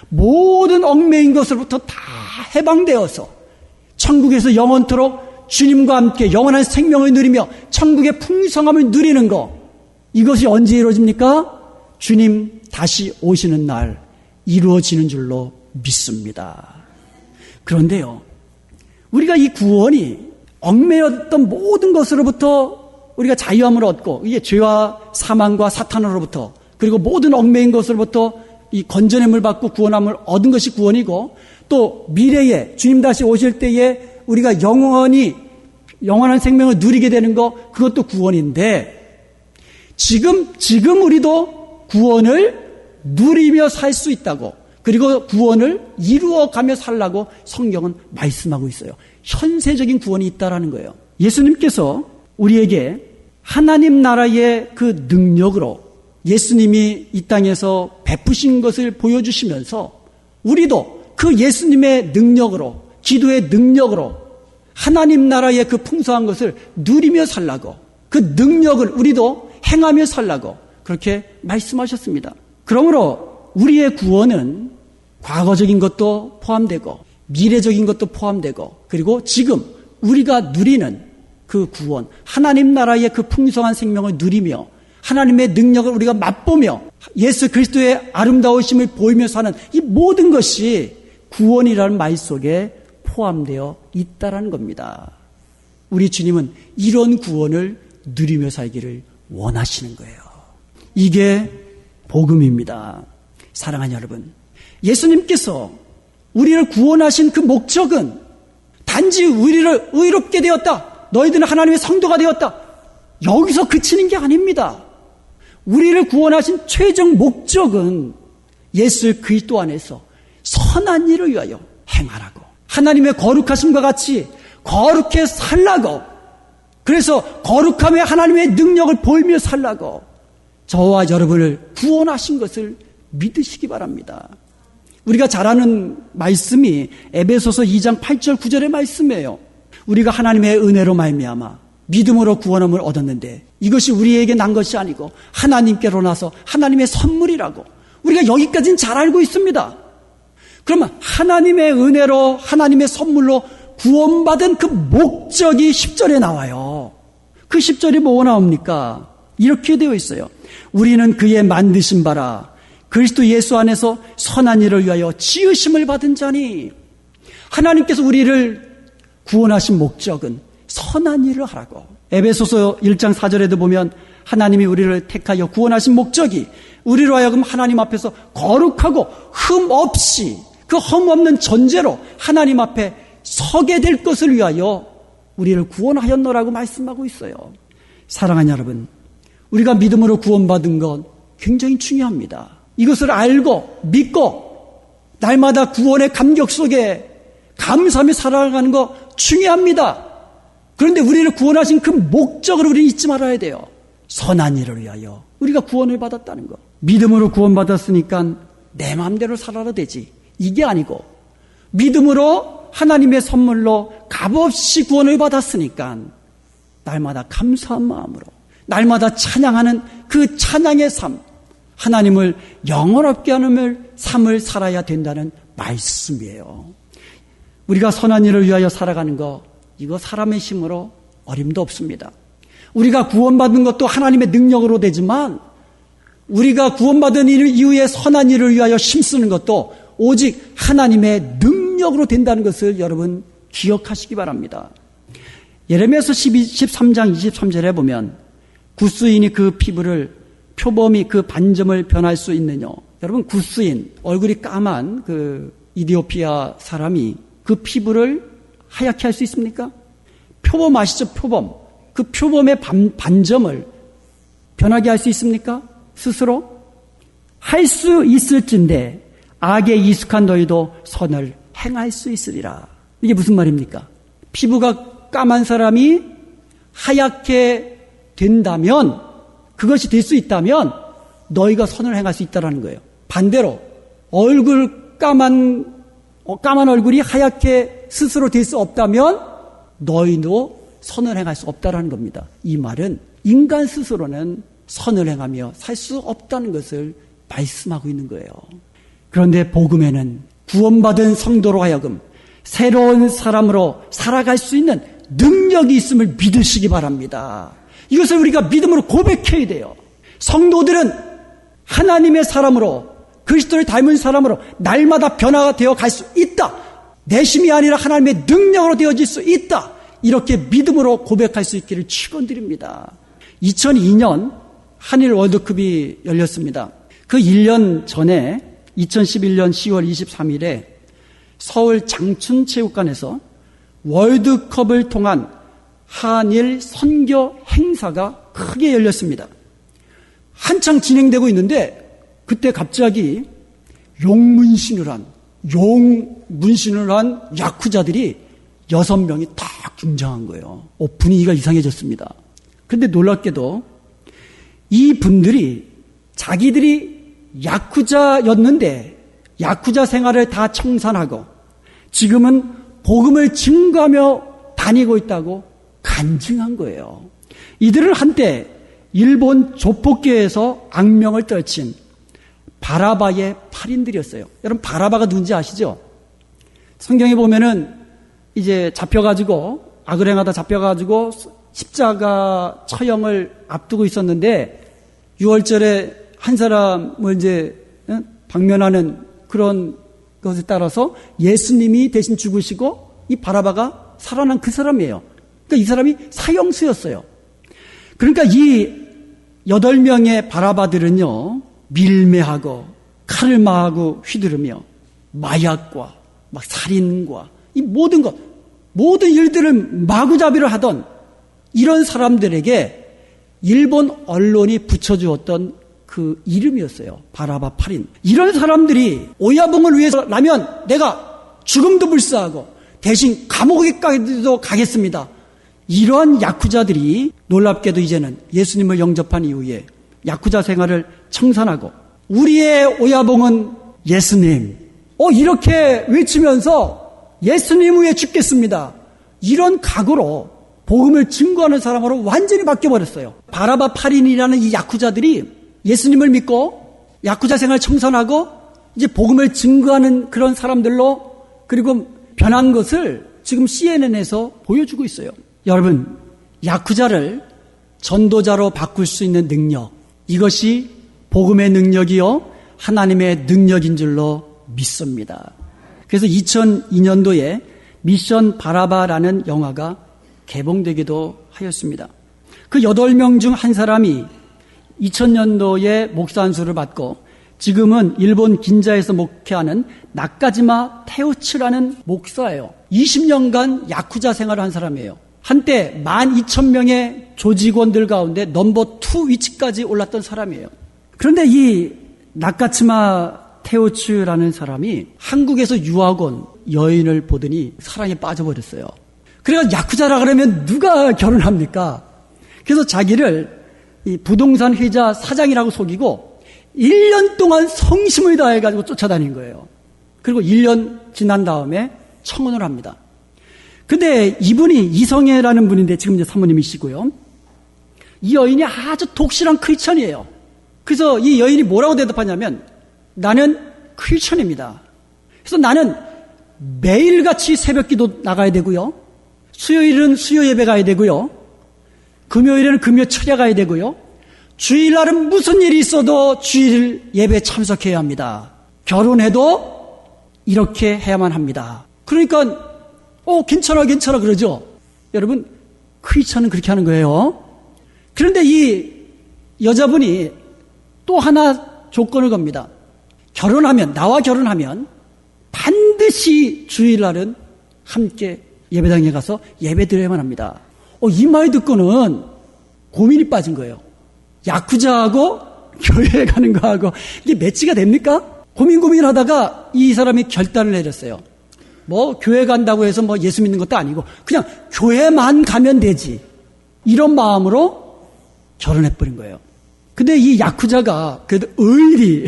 모든 얽매인 것으로부터 다 해방되어서 천국에서 영원토록 주님과 함께 영원한 생명을 누리며 천국의 풍성함을 누리는 것, 이것이 언제 이루어집니까? 주님 다시 오시는 날 이루어지는 줄로 믿습니다. 그런데요, 우리가 이 구원이 얽매였던 모든 것으로부터 우리가 자유함을 얻고, 이게 죄와 사망과 사탄으로부터, 그리고 모든 얽매인 것으로부터 이 건져냄을 받고 구원함을 얻은 것이 구원이고, 또 미래에 주님 다시 오실 때에 우리가 영원한 생명을 누리게 되는 것, 그것도 구원인데, 지금 우리도 구원을 누리며 살 수 있다고, 그리고 구원을 이루어가며 살라고 성경은 말씀하고 있어요. 현세적인 구원이 있다라는 거예요. 예수님께서 우리에게 하나님 나라의 그 능력으로 예수님이 이 땅에서 베푸신 것을 보여주시면서 우리도 그 예수님의 능력으로, 기도의 능력으로 하나님 나라의 그 풍성한 것을 누리며 살라고, 그 능력을 우리도 행하며 살라고 그렇게 말씀하셨습니다. 그러므로 우리의 구원은 과거적인 것도 포함되고 미래적인 것도 포함되고, 그리고 지금 우리가 누리는 그 구원, 하나님 나라의 그 풍성한 생명을 누리며 하나님의 능력을 우리가 맛보며 예수 그리스도의 아름다우심을 보이며 사는 이 모든 것이 구원이라는 말 속에 포함되어 있다라는 겁니다. 우리 주님은 이런 구원을 누리며 살기를 원하시는 거예요. 이게 복음입니다. 사랑하는 여러분, 예수님께서 우리를 구원하신 그 목적은 단지 우리를 의롭게 되었다, 너희들은 하나님의 성도가 되었다, 여기서 그치는 게 아닙니다. 우리를 구원하신 최종 목적은 예수 그리스도 안에서 선한 일을 위하여 행하라고, 하나님의 거룩하심과 같이 거룩해 살라고, 그래서 거룩함에 하나님의 능력을 보이며 살라고 저와 여러분을 구원하신 것을 믿으시기 바랍니다. 우리가 잘 아는 말씀이 에베소서 2장 8절 9절의 말씀이에요. 우리가 하나님의 은혜로 말미암아 믿음으로 구원함을 얻었는데 이것이 우리에게 난 것이 아니고 하나님께로 나서 하나님의 선물이라고, 우리가 여기까지는 잘 알고 있습니다. 그러면 하나님의 은혜로, 하나님의 선물로 구원받은 그 목적이 10절에 나와요. 그 10절이 뭐가 나옵니까? 이렇게 되어 있어요. 우리는 그의 만드신 바라 그리스도 예수 안에서 선한 일을 위하여 지으심을 받은 자니, 하나님께서 우리를 구원하신 목적은 선한 일을 하라고. 에베소서 1장 4절에도 보면 하나님이 우리를 택하여 구원하신 목적이 우리로 하여금 하나님 앞에서 거룩하고 흠 없이, 그 흠 없는 존재로 하나님 앞에 서게 될 것을 위하여 우리를 구원하였노라고 말씀하고 있어요. 사랑하는 여러분, 우리가 믿음으로 구원받은 건 굉장히 중요합니다. 이것을 알고 믿고 날마다 구원의 감격 속에 감사하며 살아가는 거 중요합니다. 그런데 우리를 구원하신 그 목적을 우리는 잊지 말아야 돼요. 선한 일을 위하여 우리가 구원을 받았다는 거. 믿음으로 구원받았으니까 내 마음대로 살아도 되지, 이게 아니고 믿음으로 하나님의 선물로 값없이 구원을 받았으니까 날마다 감사한 마음으로 날마다 찬양하는 그 찬양의 삶, 하나님을 영원롭게 하는 삶을 살아야 된다는 말씀이에요. 우리가 선한 일을 위하여 살아가는 거, 이거 사람의 힘으로 어림도 없습니다. 우리가 구원받은 것도 하나님의 능력으로 되지만 우리가 구원받은 이후에 선한 일을 위하여 힘쓰는 것도 오직 하나님의 능력으로 된다는 것을 여러분 기억하시기 바랍니다. 예레미야서 13장 23절에 보면 구스인이 그 피부를 표범이 그 반점을 변할 수 있느냐. 여러분 구스인, 얼굴이 까만 그 이디오피아 사람이 그 피부를 하얗게 할 수 있습니까? 표범 아시죠? 표범. 그 표범의 반점을 변하게 할 수 있습니까? 스스로? 할 수 있을진데 악에 익숙한 너희도 선을 행할 수 있으리라. 이게 무슨 말입니까? 피부가 까만 사람이 하얗게 된다면, 그것이 될 수 있다면 너희가 선을 행할 수 있다는 거예요. 반대로 얼굴 까만 얼굴이 하얗게 스스로 될 수 없다면 너희도 선을 행할 수 없다는 겁니다. 이 말은 인간 스스로는 선을 행하며 살 수 없다는 것을 말씀하고 있는 거예요. 그런데 복음에는 구원받은 성도로 하여금 새로운 사람으로 살아갈 수 있는 능력이 있음을 믿으시기 바랍니다. 이것을 우리가 믿음으로 고백해야 돼요. 성도들은 하나님의 사람으로, 그리스도를 닮은 사람으로 날마다 변화가 되어 갈 수 있다. 내 힘이 아니라 하나님의 능력으로 되어질 수 있다. 이렇게 믿음으로 고백할 수 있기를 축원드립니다. 2002년 한일 월드컵이 열렸습니다. 그 1년 전에 2011년 10월 23일에 서울 장춘체육관에서 월드컵을 통한 한일 선교 행사가 크게 열렸습니다. 한창 진행되고 있는데 그때 갑자기 용문신을 한 야쿠자들이 6명이 딱 등장한 거예요. 분위기가 이상해졌습니다. 그런데 놀랍게도 이 분들이 자기들이 야쿠자였는데 야쿠자 생활을 다 청산하고 지금은 복음을 증거하며 다니고 있다고 간증한 거예요. 이들은 한때 일본 조폭계에서 악명을 떨친 바라바의 8인들이었어요. 여러분 바라바가 누군지 아시죠? 성경에 보면은 이제 잡혀가지고 악을 행하다 잡혀가지고 십자가 처형을 앞두고 있었는데 6월절에 한 사람을 이제 방면하는 그런 것에 따라서 예수님이 대신 죽으시고 이 바라바가 살아난 그 사람이에요. 그러니까 이 사람이 사형수였어요. 그러니까 이 8명의 바라바들은요, 밀매하고 칼을 마하고 휘두르며 마약과 막 살인과 이 모든 것, 모든 일들을 마구잡이를 하던 이런 사람들에게 일본 언론이 붙여주었던 그 이름이었어요. 바라바 8인. 이런 사람들이 오야봉을 위해서라면 내가 죽음도 불사하고 대신 감옥에까지도 가겠습니다. 이러한 야쿠자들이 놀랍게도 이제는 예수님을 영접한 이후에 야쿠자 생활을 청산하고 우리의 오야봉은 예수님, 이렇게 외치면서 예수님 위해 죽겠습니다. 이런 각오로 복음을 증거하는 사람으로 완전히 바뀌어버렸어요. 바라바 8인이라는 이 야쿠자들이 예수님을 믿고 야쿠자 생활 청산하고 이제 복음을 증거하는 그런 사람들로 그리고 변한 것을 지금 CNN에서 보여주고 있어요. 여러분, 야쿠자를 전도자로 바꿀 수 있는 능력, 이것이 복음의 능력이요 하나님의 능력인 줄로 믿습니다. 그래서 2002년도에 미션 바라바라는 영화가 개봉되기도 하였습니다. 그 8명 중 한 사람이 2000년도에 목사 안수를 받고 지금은 일본 긴자에서 목회하는 나카지마 테우츠라는 목사예요. 20년간 야쿠자 생활을 한 사람이에요. 한때 12,000명의 조직원들 가운데 넘버 2 위치까지 올랐던 사람이에요. 그런데 이 나카지마 테우츠라는 사람이 한국에서 유학 온 여인을 보더니 사랑에 빠져버렸어요. 그래서 야쿠자라 그러면 누가 결혼합니까? 그래서 자기를 이 부동산 회사 사장이라고 속이고 1년 동안 성심을 다해가지고 쫓아다닌 거예요. 그리고 1년 지난 다음에 청혼을 합니다. 근데 이분이 이성애라는 분인데 지금 이제 사모님이시고요. 이 여인이 아주 독실한 크리스천이에요. 그래서 이 여인이 뭐라고 대답하냐면 나는 크리스천입니다. 그래서 나는 매일같이 새벽기도 나가야 되고요. 수요일은 수요 예배 가야 되고요. 금요일에는 금요 철야 가야 되고요. 주일날은 무슨 일이 있어도 주일 예배에 참석해야 합니다. 결혼해도 이렇게 해야만 합니다. 그러니까 괜찮아 그러죠. 여러분 크리스천은 그렇게 하는 거예요. 그런데 이 여자분이 또 하나 조건을 겁니다. 나와 결혼하면 반드시 주일날은 함께 예배당에 가서 예배 드려야만 합니다. 이 말 듣고는 고민이 빠진 거예요. 야쿠자하고 교회에 가는 거하고 이게 매치가 됩니까? 고민을 하다가 이 사람이 결단을 내렸어요. 교회 간다고 해서 예수 믿는 것도 아니고 그냥 교회만 가면 되지. 이런 마음으로 결혼해버린 거예요. 근데 이 야쿠자가 그래도 의리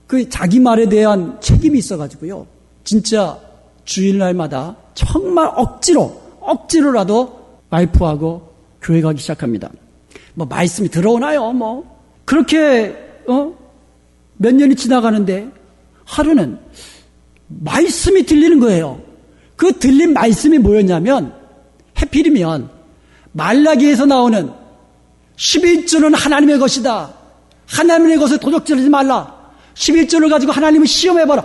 그 자기 말에 대한 책임이 있어가지고요. 진짜 주일날마다 정말 억지로라도 와이프하고 교회 가기 시작합니다. 말씀이 들어오나요? 그렇게 몇 년이 지나가는데 하루는 말씀이 들리는 거예요. 그 들린 말씀이 뭐였냐면 해필이면 말라기에서 나오는 11조는 하나님의 것이다. 하나님의 것을 도적질하지 말라. 11조를 가지고 하나님을 시험해봐라.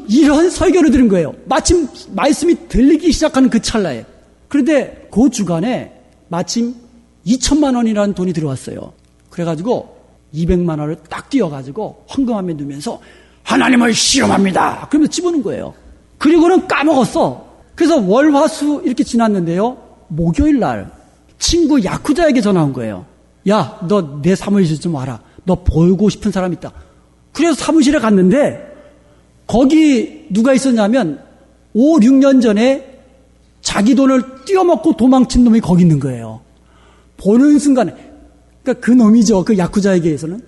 이런 설교를 들은 거예요. 마침 말씀이 들리기 시작하는 그 찰나에. 그런데 그 주간에 마침 2천만 원이라는 돈이 들어왔어요. 그래가지고 200만 원을 딱 띄어가지고 헌금함에 넣으면서 하나님을 시험합니다. 그러면서 집어넣은 거예요. 그리고는 까먹었어. 그래서 월, 화, 수 이렇게 지났는데요. 목요일 날 친구 야쿠자에게 전화 온 거예요. 야, 너 내 사무실 좀 와라. 너 보고 싶은 사람 있다. 그래서 사무실에 갔는데 거기 누가 있었냐면 5, 6년 전에 자기 돈을 띄어먹고 도망친 놈이 거기 있는 거예요. 보는 순간에 그러니까 그 놈이죠. 그 야쿠자에게서는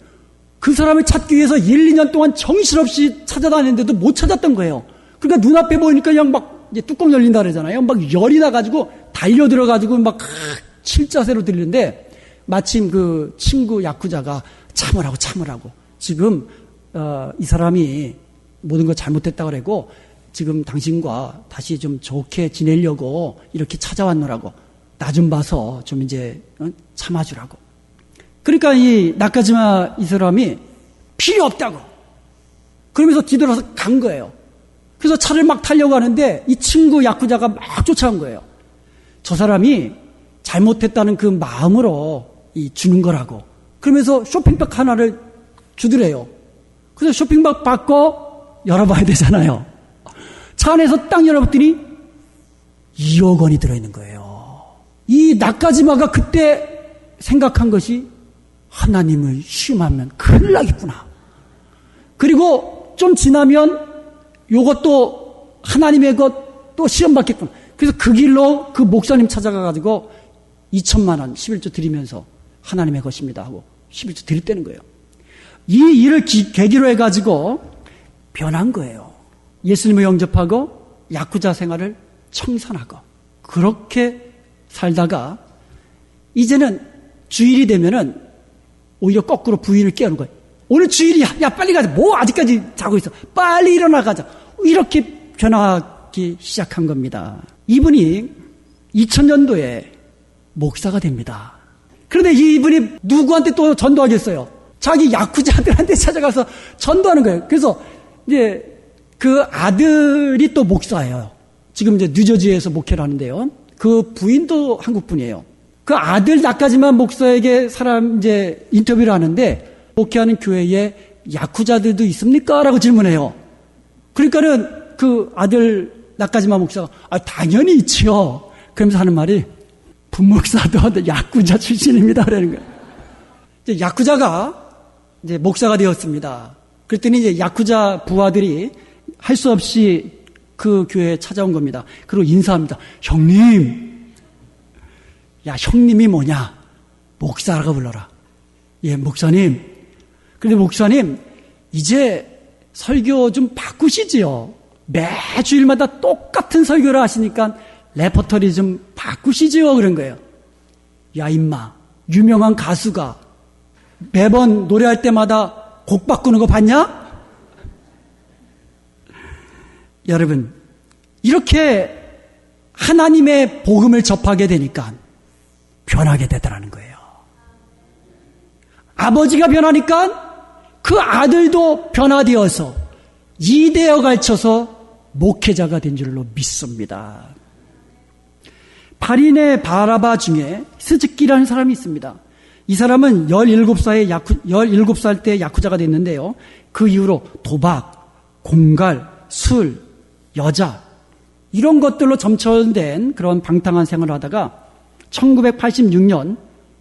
그 사람을 찾기 위해서 1, 2년 동안 정신없이 찾아다녔는데도 못 찾았던 거예요. 그러니까 눈앞에 보이니까 그냥 이제 뚜껑 열린다 그러잖아요. 열이 나가지고 달려들어가지고 칠자세로 들리는데 마침 그 친구 야쿠자가 참으라고 지금 이 사람이 모든 걸 잘못했다고 그러고 지금 당신과 다시 좀 좋게 지내려고 이렇게 찾아왔노라고 나 좀 봐서 좀 이제 참아주라고. 그러니까 이 나카지마 이 사람이 필요 없다고 그러면서 뒤돌아서 간 거예요. 그래서 차를 막 타려고 하는데 이 친구 야쿠자가 막 쫓아온 거예요. 저 사람이 잘못했다는 그 마음으로 주는 거라고. 그러면서 쇼핑백 하나를 주더래요. 그래서 쇼핑백 받고 열어봐야 되잖아요. 차 안에서 딱 열어봤더니 2억 원이 들어있는 거예요. 이 나카지마가 그때 생각한 것이 하나님을 시험하면 큰일 나겠구나. 그리고 좀 지나면 요것도 하나님의 것 또 시험받겠구나. 그래서 그 길로 그 목사님 찾아가가지고 2천만 원 11조 드리면서 하나님의 것입니다 하고 11조 드렸다는 거예요. 이 일을 계기로 해가지고 변한 거예요. 예수님을 영접하고 야쿠자 생활을 청산하고 그렇게 살다가 이제는 주일이 되면은 오히려 거꾸로 부인을 깨우는 거예요. 오늘 주일이야. 야 빨리 가자. 아직까지 자고 있어. 빨리 일어나 가자. 이렇게 변하기 시작한 겁니다. 이분이 2000년도에 목사가 됩니다. 그런데 이분이 누구한테 또 전도하겠어요? 자기 야쿠자들한테 찾아가서 전도하는 거예요. 그래서 이제 그 아들이 또 목사예요. 지금 이제 뉴저지에서 목회를 하는데요. 그 부인도 한국 분이에요. 그 아들 나까지만 목사에게 사람 이제 인터뷰를 하는데 목회하는 교회에 야쿠자들도 있습니까? 라고 질문해요. 그러니까는 그 아들 나까지만 목사가 당연히 있지요. 그러면서 하는 말이 분목사도 야쿠자 출신입니다. 그러는 거예요. 이제 야쿠자가 이제 목사가 되었습니다. 그랬더니 이제 야쿠자 부하들이 할 수 없이 그 교회에 찾아온 겁니다. 그리고 인사합니다. 형님. 야, 형님이 뭐냐? 목사라고 불러라. 예, 목사님. 근데 목사님, 이제 설교 좀 바꾸시지요. 매주일마다 똑같은 설교를 하시니까 레퍼토리 좀 바꾸시지요. 그런 거예요. 야, 임마. 유명한 가수가 매번 노래할 때마다 곡 바꾸는 거 봤냐? 여러분, 이렇게 하나님의 복음을 접하게 되니까 변하게 되더라는 거예요. 아버지가 변하니까 그 아들도 변화되어서 이대어 갈쳐서 목회자가 된 줄로 믿습니다. 바린의 바라바 중에 스즈키라는 사람이 있습니다. 이 사람은 17살 때 야쿠자가 됐는데요. 그 이후로 도박, 공갈, 술, 여자 이런 것들로 점철된 그런 방탕한 생활을 하다가 1986년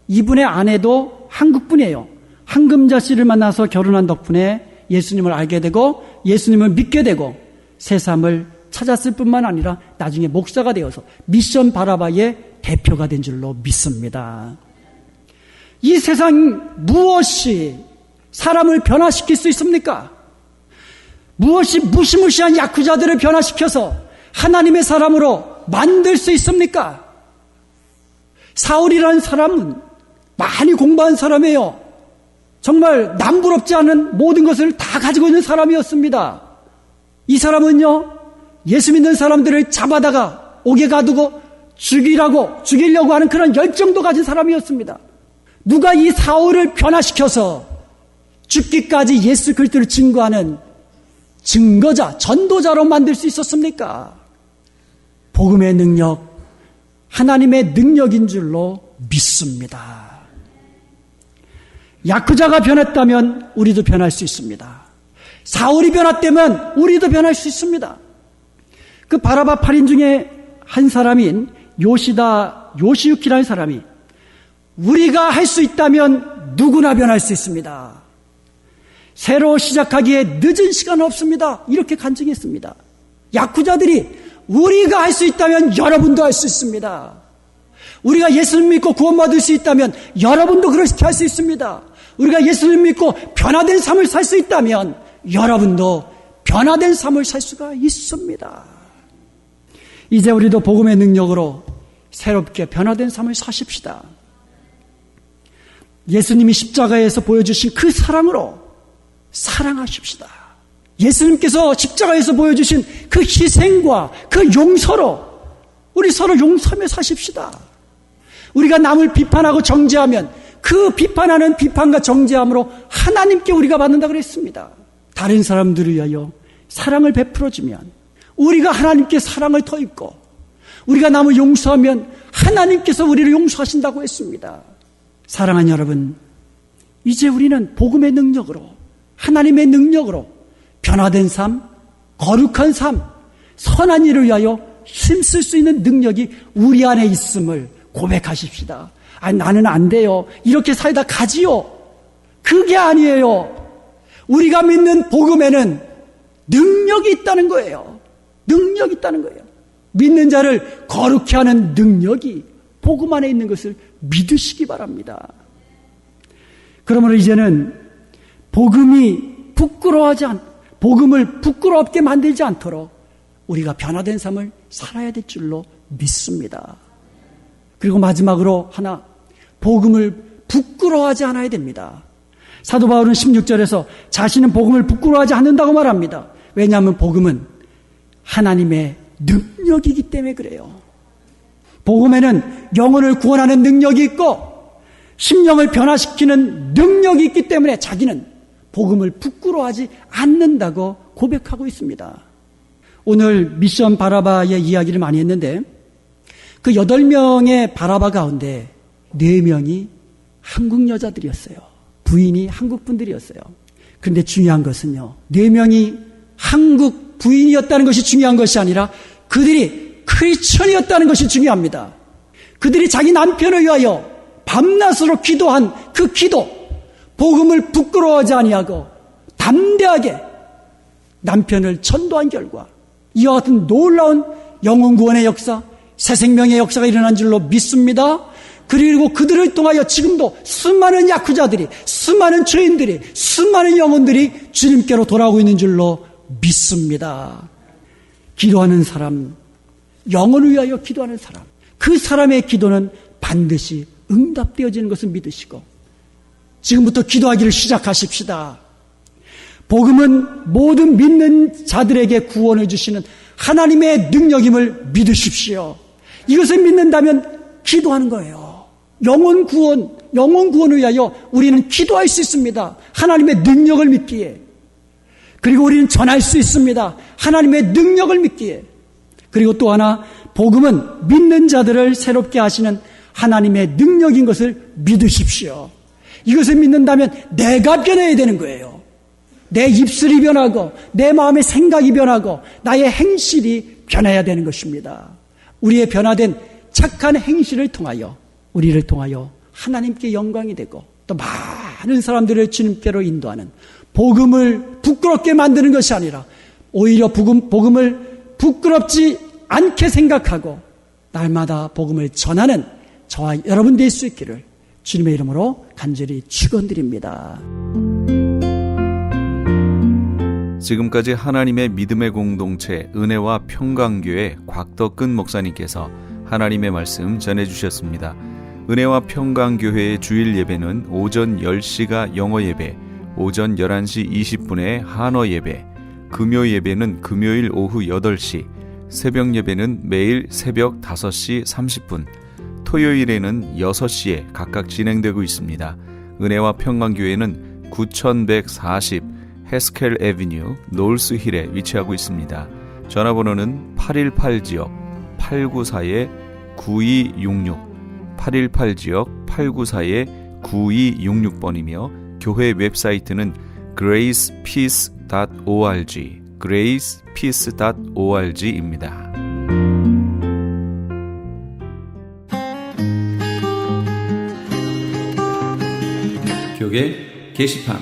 이분의 아내도 한국분이에요. 한금자 씨를 만나서 결혼한 덕분에 예수님을 알게 되고 예수님을 믿게 되고 새삼을 찾았을 뿐만 아니라 나중에 목사가 되어서 미션 바라바의 대표가 된 줄로 믿습니다. 이 세상 무엇이 사람을 변화시킬 수 있습니까? 무엇이 무시무시한 야쿠자들을 변화시켜서 하나님의 사람으로 만들 수 있습니까? 사울이라는 사람은 많이 공부한 사람이에요. 정말 남부럽지 않은 모든 것을 다 가지고 있는 사람이었습니다. 이 사람은요, 예수 믿는 사람들을 잡아다가 옥에 가두고 죽이려고 하는 그런 열정도 가진 사람이었습니다. 누가 이 사울을 변화시켜서 죽기까지 예수 그리스도를 증거하는 증거자, 전도자로 만들 수 있었습니까? 복음의 능력, 하나님의 능력인 줄로 믿습니다. 야쿠자가 변했다면 우리도 변할 수 있습니다. 사울이 변했다면 우리도 변할 수 있습니다. 그 바라바 8인 중에 한 사람인 요시유키라는 사람이 우리가 할 수 있다면 누구나 변할 수 있습니다. 새로 시작하기에 늦은 시간은 없습니다. 이렇게 간증했습니다. 야쿠자들이 우리가 할 수 있다면 여러분도 할 수 있습니다. 우리가 예수님 믿고 구원받을 수 있다면 여러분도 그렇게 할 수 있습니다. 우리가 예수님 믿고 변화된 삶을 살 수 있다면 여러분도 변화된 삶을 살 수가 있습니다. 이제 우리도 복음의 능력으로 새롭게 변화된 삶을 사십시다. 예수님이 십자가에서 보여주신 그 사랑으로 사랑하십시다. 예수님께서 십자가에서 보여주신 그 희생과 그 용서로 우리 서로 용서하며 사십시다. 우리가 남을 비판하고 정죄하면 그 비판하는 비판과 정죄함으로 하나님께 우리가 받는다고 그랬습니다. 다른 사람들을 위하여 사랑을 베풀어주면 우리가 하나님께 사랑을 더입고 우리가 남을 용서하면 하나님께서 우리를 용서하신다고 했습니다. 사랑하는 여러분, 이제 우리는 복음의 능력으로 하나님의 능력으로 변화된 삶, 거룩한 삶, 선한 일을 위하여 힘쓸 수 있는 능력이 우리 안에 있음을 고백하십시다. 아니, 나는 안 돼요. 이렇게 살다 가지요. 그게 아니에요. 우리가 믿는 복음에는 능력이 있다는 거예요. 능력이 있다는 거예요. 믿는 자를 거룩히 하는 능력이 복음 안에 있는 것을 믿으시기 바랍니다. 그러므로 이제는 복음을 부끄럽게 만들지 않도록 우리가 변화된 삶을 살아야 될 줄로 믿습니다. 그리고 마지막으로 하나, 복음을 부끄러워하지 않아야 됩니다. 사도 바울은 16절에서 자신은 복음을 부끄러워하지 않는다고 말합니다. 왜냐하면 복음은 하나님의 능력이기 때문에 그래요. 복음에는 영혼을 구원하는 능력이 있고 심령을 변화시키는 능력이 있기 때문에 자기는 복음을 부끄러워하지 않는다고 고백하고 있습니다. 오늘 미션 바라바의 이야기를 많이 했는데 그 8명의 바라바 가운데 4명이 한국 여자들이었어요. 부인이 한국 분들이었어요. 그런데 중요한 것은요, 4명이 한국 부인이었다는 것이 중요한 것이 아니라 그들이 크리스천이었다는 것이 중요합니다. 그들이 자기 남편을 위하여 밤낮으로 기도한 그 기도, 복음을 부끄러워하지 아니하고 담대하게 남편을 전도한 결과 이와 같은 놀라운 영혼 구원의 역사, 새 생명의 역사가 일어난 줄로 믿습니다. 그리고 그들을 통하여 지금도 수많은 야쿠자들이, 수많은 죄인들이, 수많은 영혼들이 주님께로 돌아오고 있는 줄로 믿습니다. 기도하는 사람, 영혼을 위하여 기도하는 사람, 그 사람의 기도는 반드시 응답되어지는 것을 믿으시고 지금부터 기도하기를 시작하십시다. 복음은 모든 믿는 자들에게 구원을 주시는 하나님의 능력임을 믿으십시오. 이것을 믿는다면 기도하는 거예요. 영혼 구원을 위하여 우리는 기도할 수 있습니다. 하나님의 능력을 믿기에. 그리고 우리는 전할 수 있습니다. 하나님의 능력을 믿기에. 그리고 또 하나, 복음은 믿는 자들을 새롭게 하시는 하나님의 능력인 것을 믿으십시오. 이것을 믿는다면 내가 변해야 되는 거예요. 내 입술이 변하고 내 마음의 생각이 변하고 나의 행실이 변해야 되는 것입니다. 우리의 변화된 착한 행실을 통하여 우리를 통하여 하나님께 영광이 되고 또 많은 사람들을 주님께로 인도하는 복음을 부끄럽게 만드는 것이 아니라 오히려 복음을 부끄럽지 않게 생각하고 날마다 복음을 전하는 저와 여러분 될 수 있기를 주님의 이름으로 간절히 축원드립니다. 지금까지 하나님의 믿음의 공동체 은혜와 평강교회 곽덕근 목사님께서 하나님의 말씀 전해주셨습니다. 은혜와 평강교회의 주일 예배는 오전 10시가 영어 예배, 오전 11시 20분에 한어 예배, 금요 예배는 금요일 오후 8시, 새벽 예배는 매일 새벽 5시 30분, 토요일에는 6시에 각각 진행되고 있습니다. 은혜와 평강교회는 9140 헤스켈 애비뉴 놀스힐에 위치하고 있습니다. 전화번호는 818지역 894-9266 818지역 894-9266번이며 교회 웹사이트는 gracepeace.org gracepeace.org입니다. 교계 게시판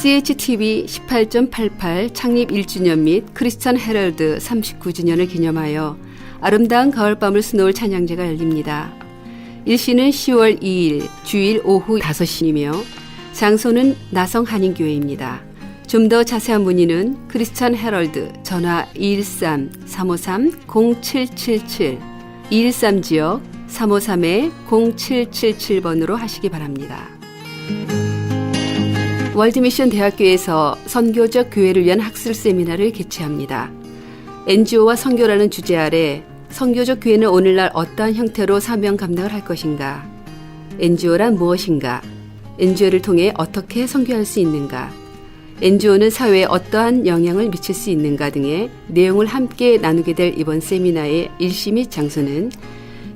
CHTV 18.88 창립 1주년 및 크리스천 헤럴드 39주년을 기념하여 아름다운 가을밤을 수놓을 찬양제가 열립니다. 일시는 10월 2일 주일 오후 5시이며 장소는 나성 한인교회입니다. 좀 더 자세한 문의는 크리스천 헤럴드 전화 213-353-0777 213지역 353-0777번으로 하시기 바랍니다. 월드미션 대학교에서 선교적 교회를 위한 학술 세미나를 개최합니다. NGO와 선교라는 주제 아래 선교적 교회는 오늘날 어떠한 형태로 사명 감당을 할 것인가? NGO란 무엇인가? NGO를 통해 어떻게 선교할 수 있는가? NGO는 사회에 어떠한 영향을 미칠 수 있는가 등의 내용을 함께 나누게 될 이번 세미나의 일시 및 장소는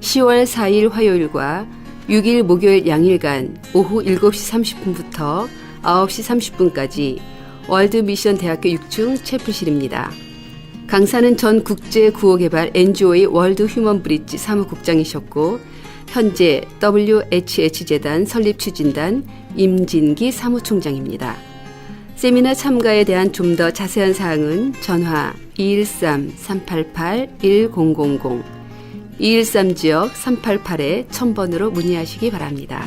10월 4일 화요일과 6일 목요일 양일간 오후 7시 30분부터 9시 30분까지 월드미션 대학교 6층 채플실입니다. 강사는 전 국제구호개발 NGO의 월드 휴먼 브릿지 사무국장이셨고 현재 WHH재단 설립추진단 임진기 사무총장입니다. 세미나 참가에 대한 좀 더 자세한 사항은 전화 213-388-1000 213지역 388-1000번으로 문의하시기 바랍니다.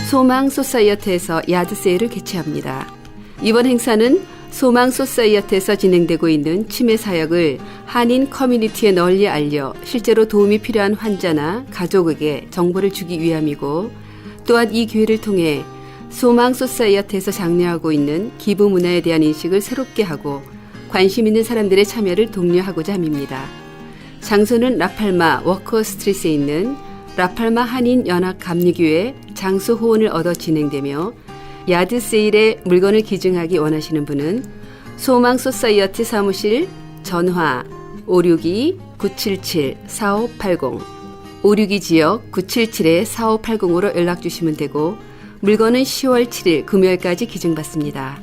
소망 소사이어티에서 야드 세일을 개최합니다. 이번 행사는 소망 소사이어티에서 진행되고 있는 치매 사역을 한인 커뮤니티에 널리 알려 실제로 도움이 필요한 환자나 가족에게 정보를 주기 위함이고 또한 이 기회를 통해 소망 소사이어티에서 장려하고 있는 기부 문화에 대한 인식을 새롭게 하고 관심 있는 사람들의 참여를 독려하고자 함입니다. 장소는 라팔마 워커 스트리트에 있는 라팔마 한인 연합 감리교회 장소 호언을 얻어 진행되며 야드 세일에 물건을 기증하기 원하시는 분은 소망 소사이어티 사무실 전화 562-977-4580 562 지역 977-4580으로 연락 주시면 되고 물건은 10월 7일 금요일까지 기증받습니다.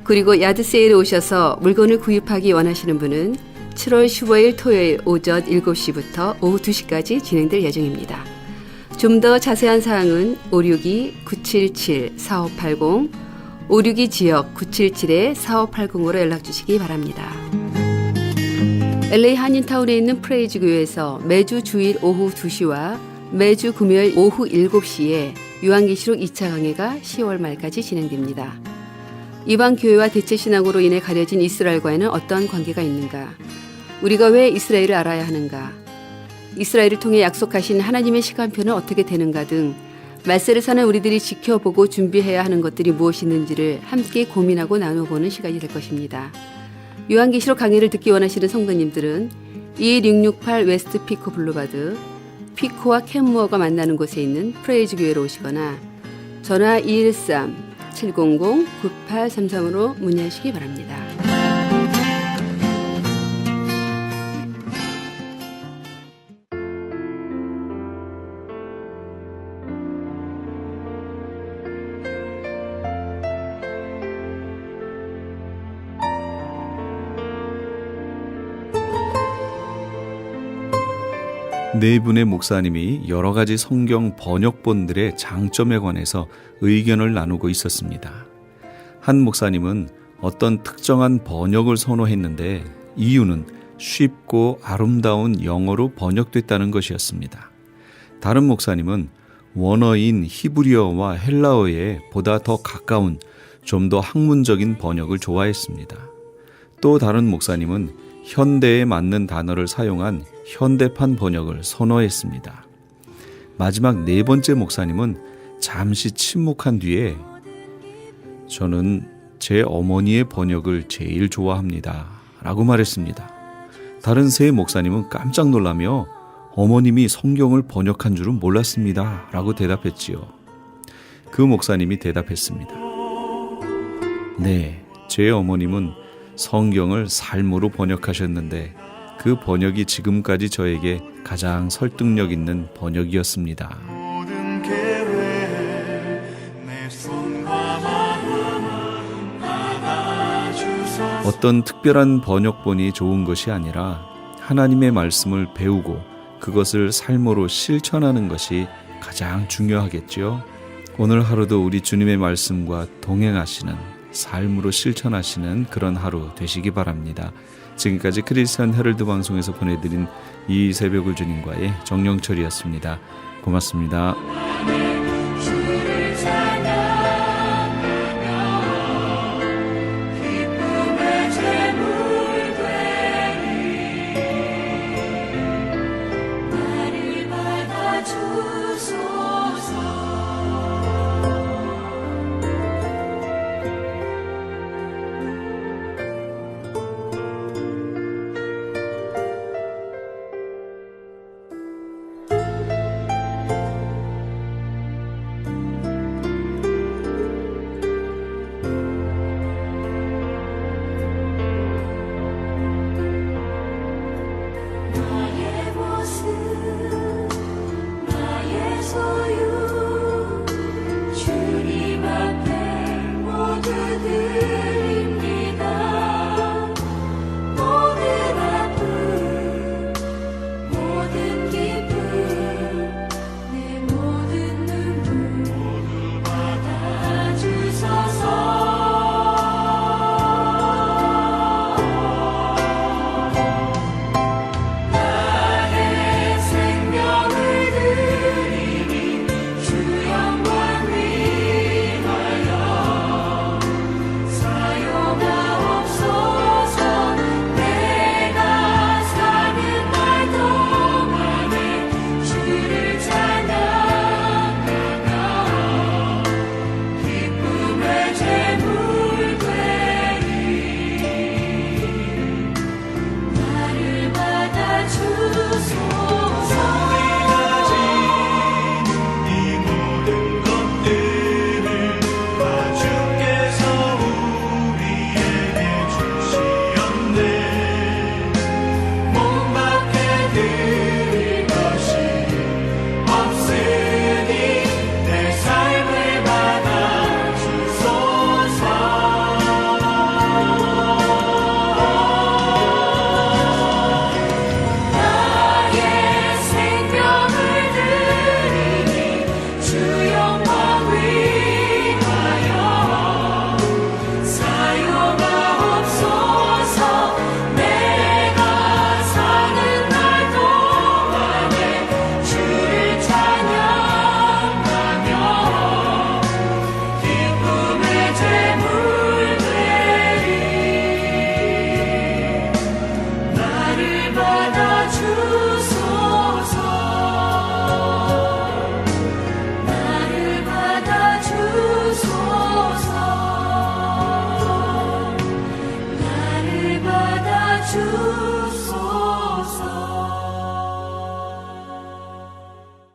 그리고 야드 세일에 오셔서 물건을 구입하기 원하시는 분은 7월 15일 토요일 오전 7시부터 오후 2시까지 진행될 예정입니다. 좀 더 자세한 사항은 562-977-4580 562 지역 977-4580으로 연락 주시기 바랍니다. LA 한인타운에 있는 프레이즈 교회에서 매주 주일 오후 2시와 매주 금요일 오후 7시에 요한계시록 2차 강해가 10월 말까지 진행됩니다. 이방 교회와 대체 신앙으로 인해 가려진 이스라엘과는 어떤 관계가 있는가? 우리가 왜 이스라엘을 알아야 하는가? 이스라엘을 통해 약속하신 하나님의 시간표는 어떻게 되는가 등 말세를 사는 우리들이 지켜보고 준비해야 하는 것들이 무엇이 있는지를 함께 고민하고 나눠보는 시간이 될 것입니다. 요한계시록 강의를 듣기 원하시는 성도님들은 21668 웨스트 피코 블루바드 피코와 캔무어가 만나는 곳에 있는 프레이즈 교회로 오시거나 전화 213-700-9833으로 문의하시기 바랍니다. 네 분의 목사님이 여러 가지 성경 번역본들의 장점에 관해서 의견을 나누고 있었습니다. 한 목사님은 어떤 특정한 번역을 선호했는데 이유는 쉽고 아름다운 영어로 번역됐다는 것이었습니다. 다른 목사님은 원어인 히브리어와 헬라어에 보다 더 가까운 좀 더 학문적인 번역을 좋아했습니다. 또 다른 목사님은 현대에 맞는 단어를 사용한 현대판 번역을 선호했습니다. 마지막 네 번째 목사님은 잠시 침묵한 뒤에 저는 제 어머니의 번역을 제일 좋아합니다 라고 말했습니다. 다른 세 목사님은 깜짝 놀라며 어머님이 성경을 번역한 줄은 몰랐습니다 라고 대답했지요. 그 목사님이 대답했습니다. 네, 제 어머님은 성경을 삶으로 번역하셨는데 그 번역이 지금까지 저에게 가장 설득력 있는 번역이었습니다. 어떤 특별한 번역본이 좋은 것이 아니라 하나님의 말씀을 배우고 그것을 삶으로 실천하는 것이 가장 중요하겠죠. 오늘 하루도 우리 주님의 말씀과 동행하시는 삶으로 실천하시는 그런 하루 되시기 바랍니다. 지금까지 크리스천 헤럴드 방송에서 보내드린 이 새벽을 주님과의 정영철이었습니다. 고맙습니다.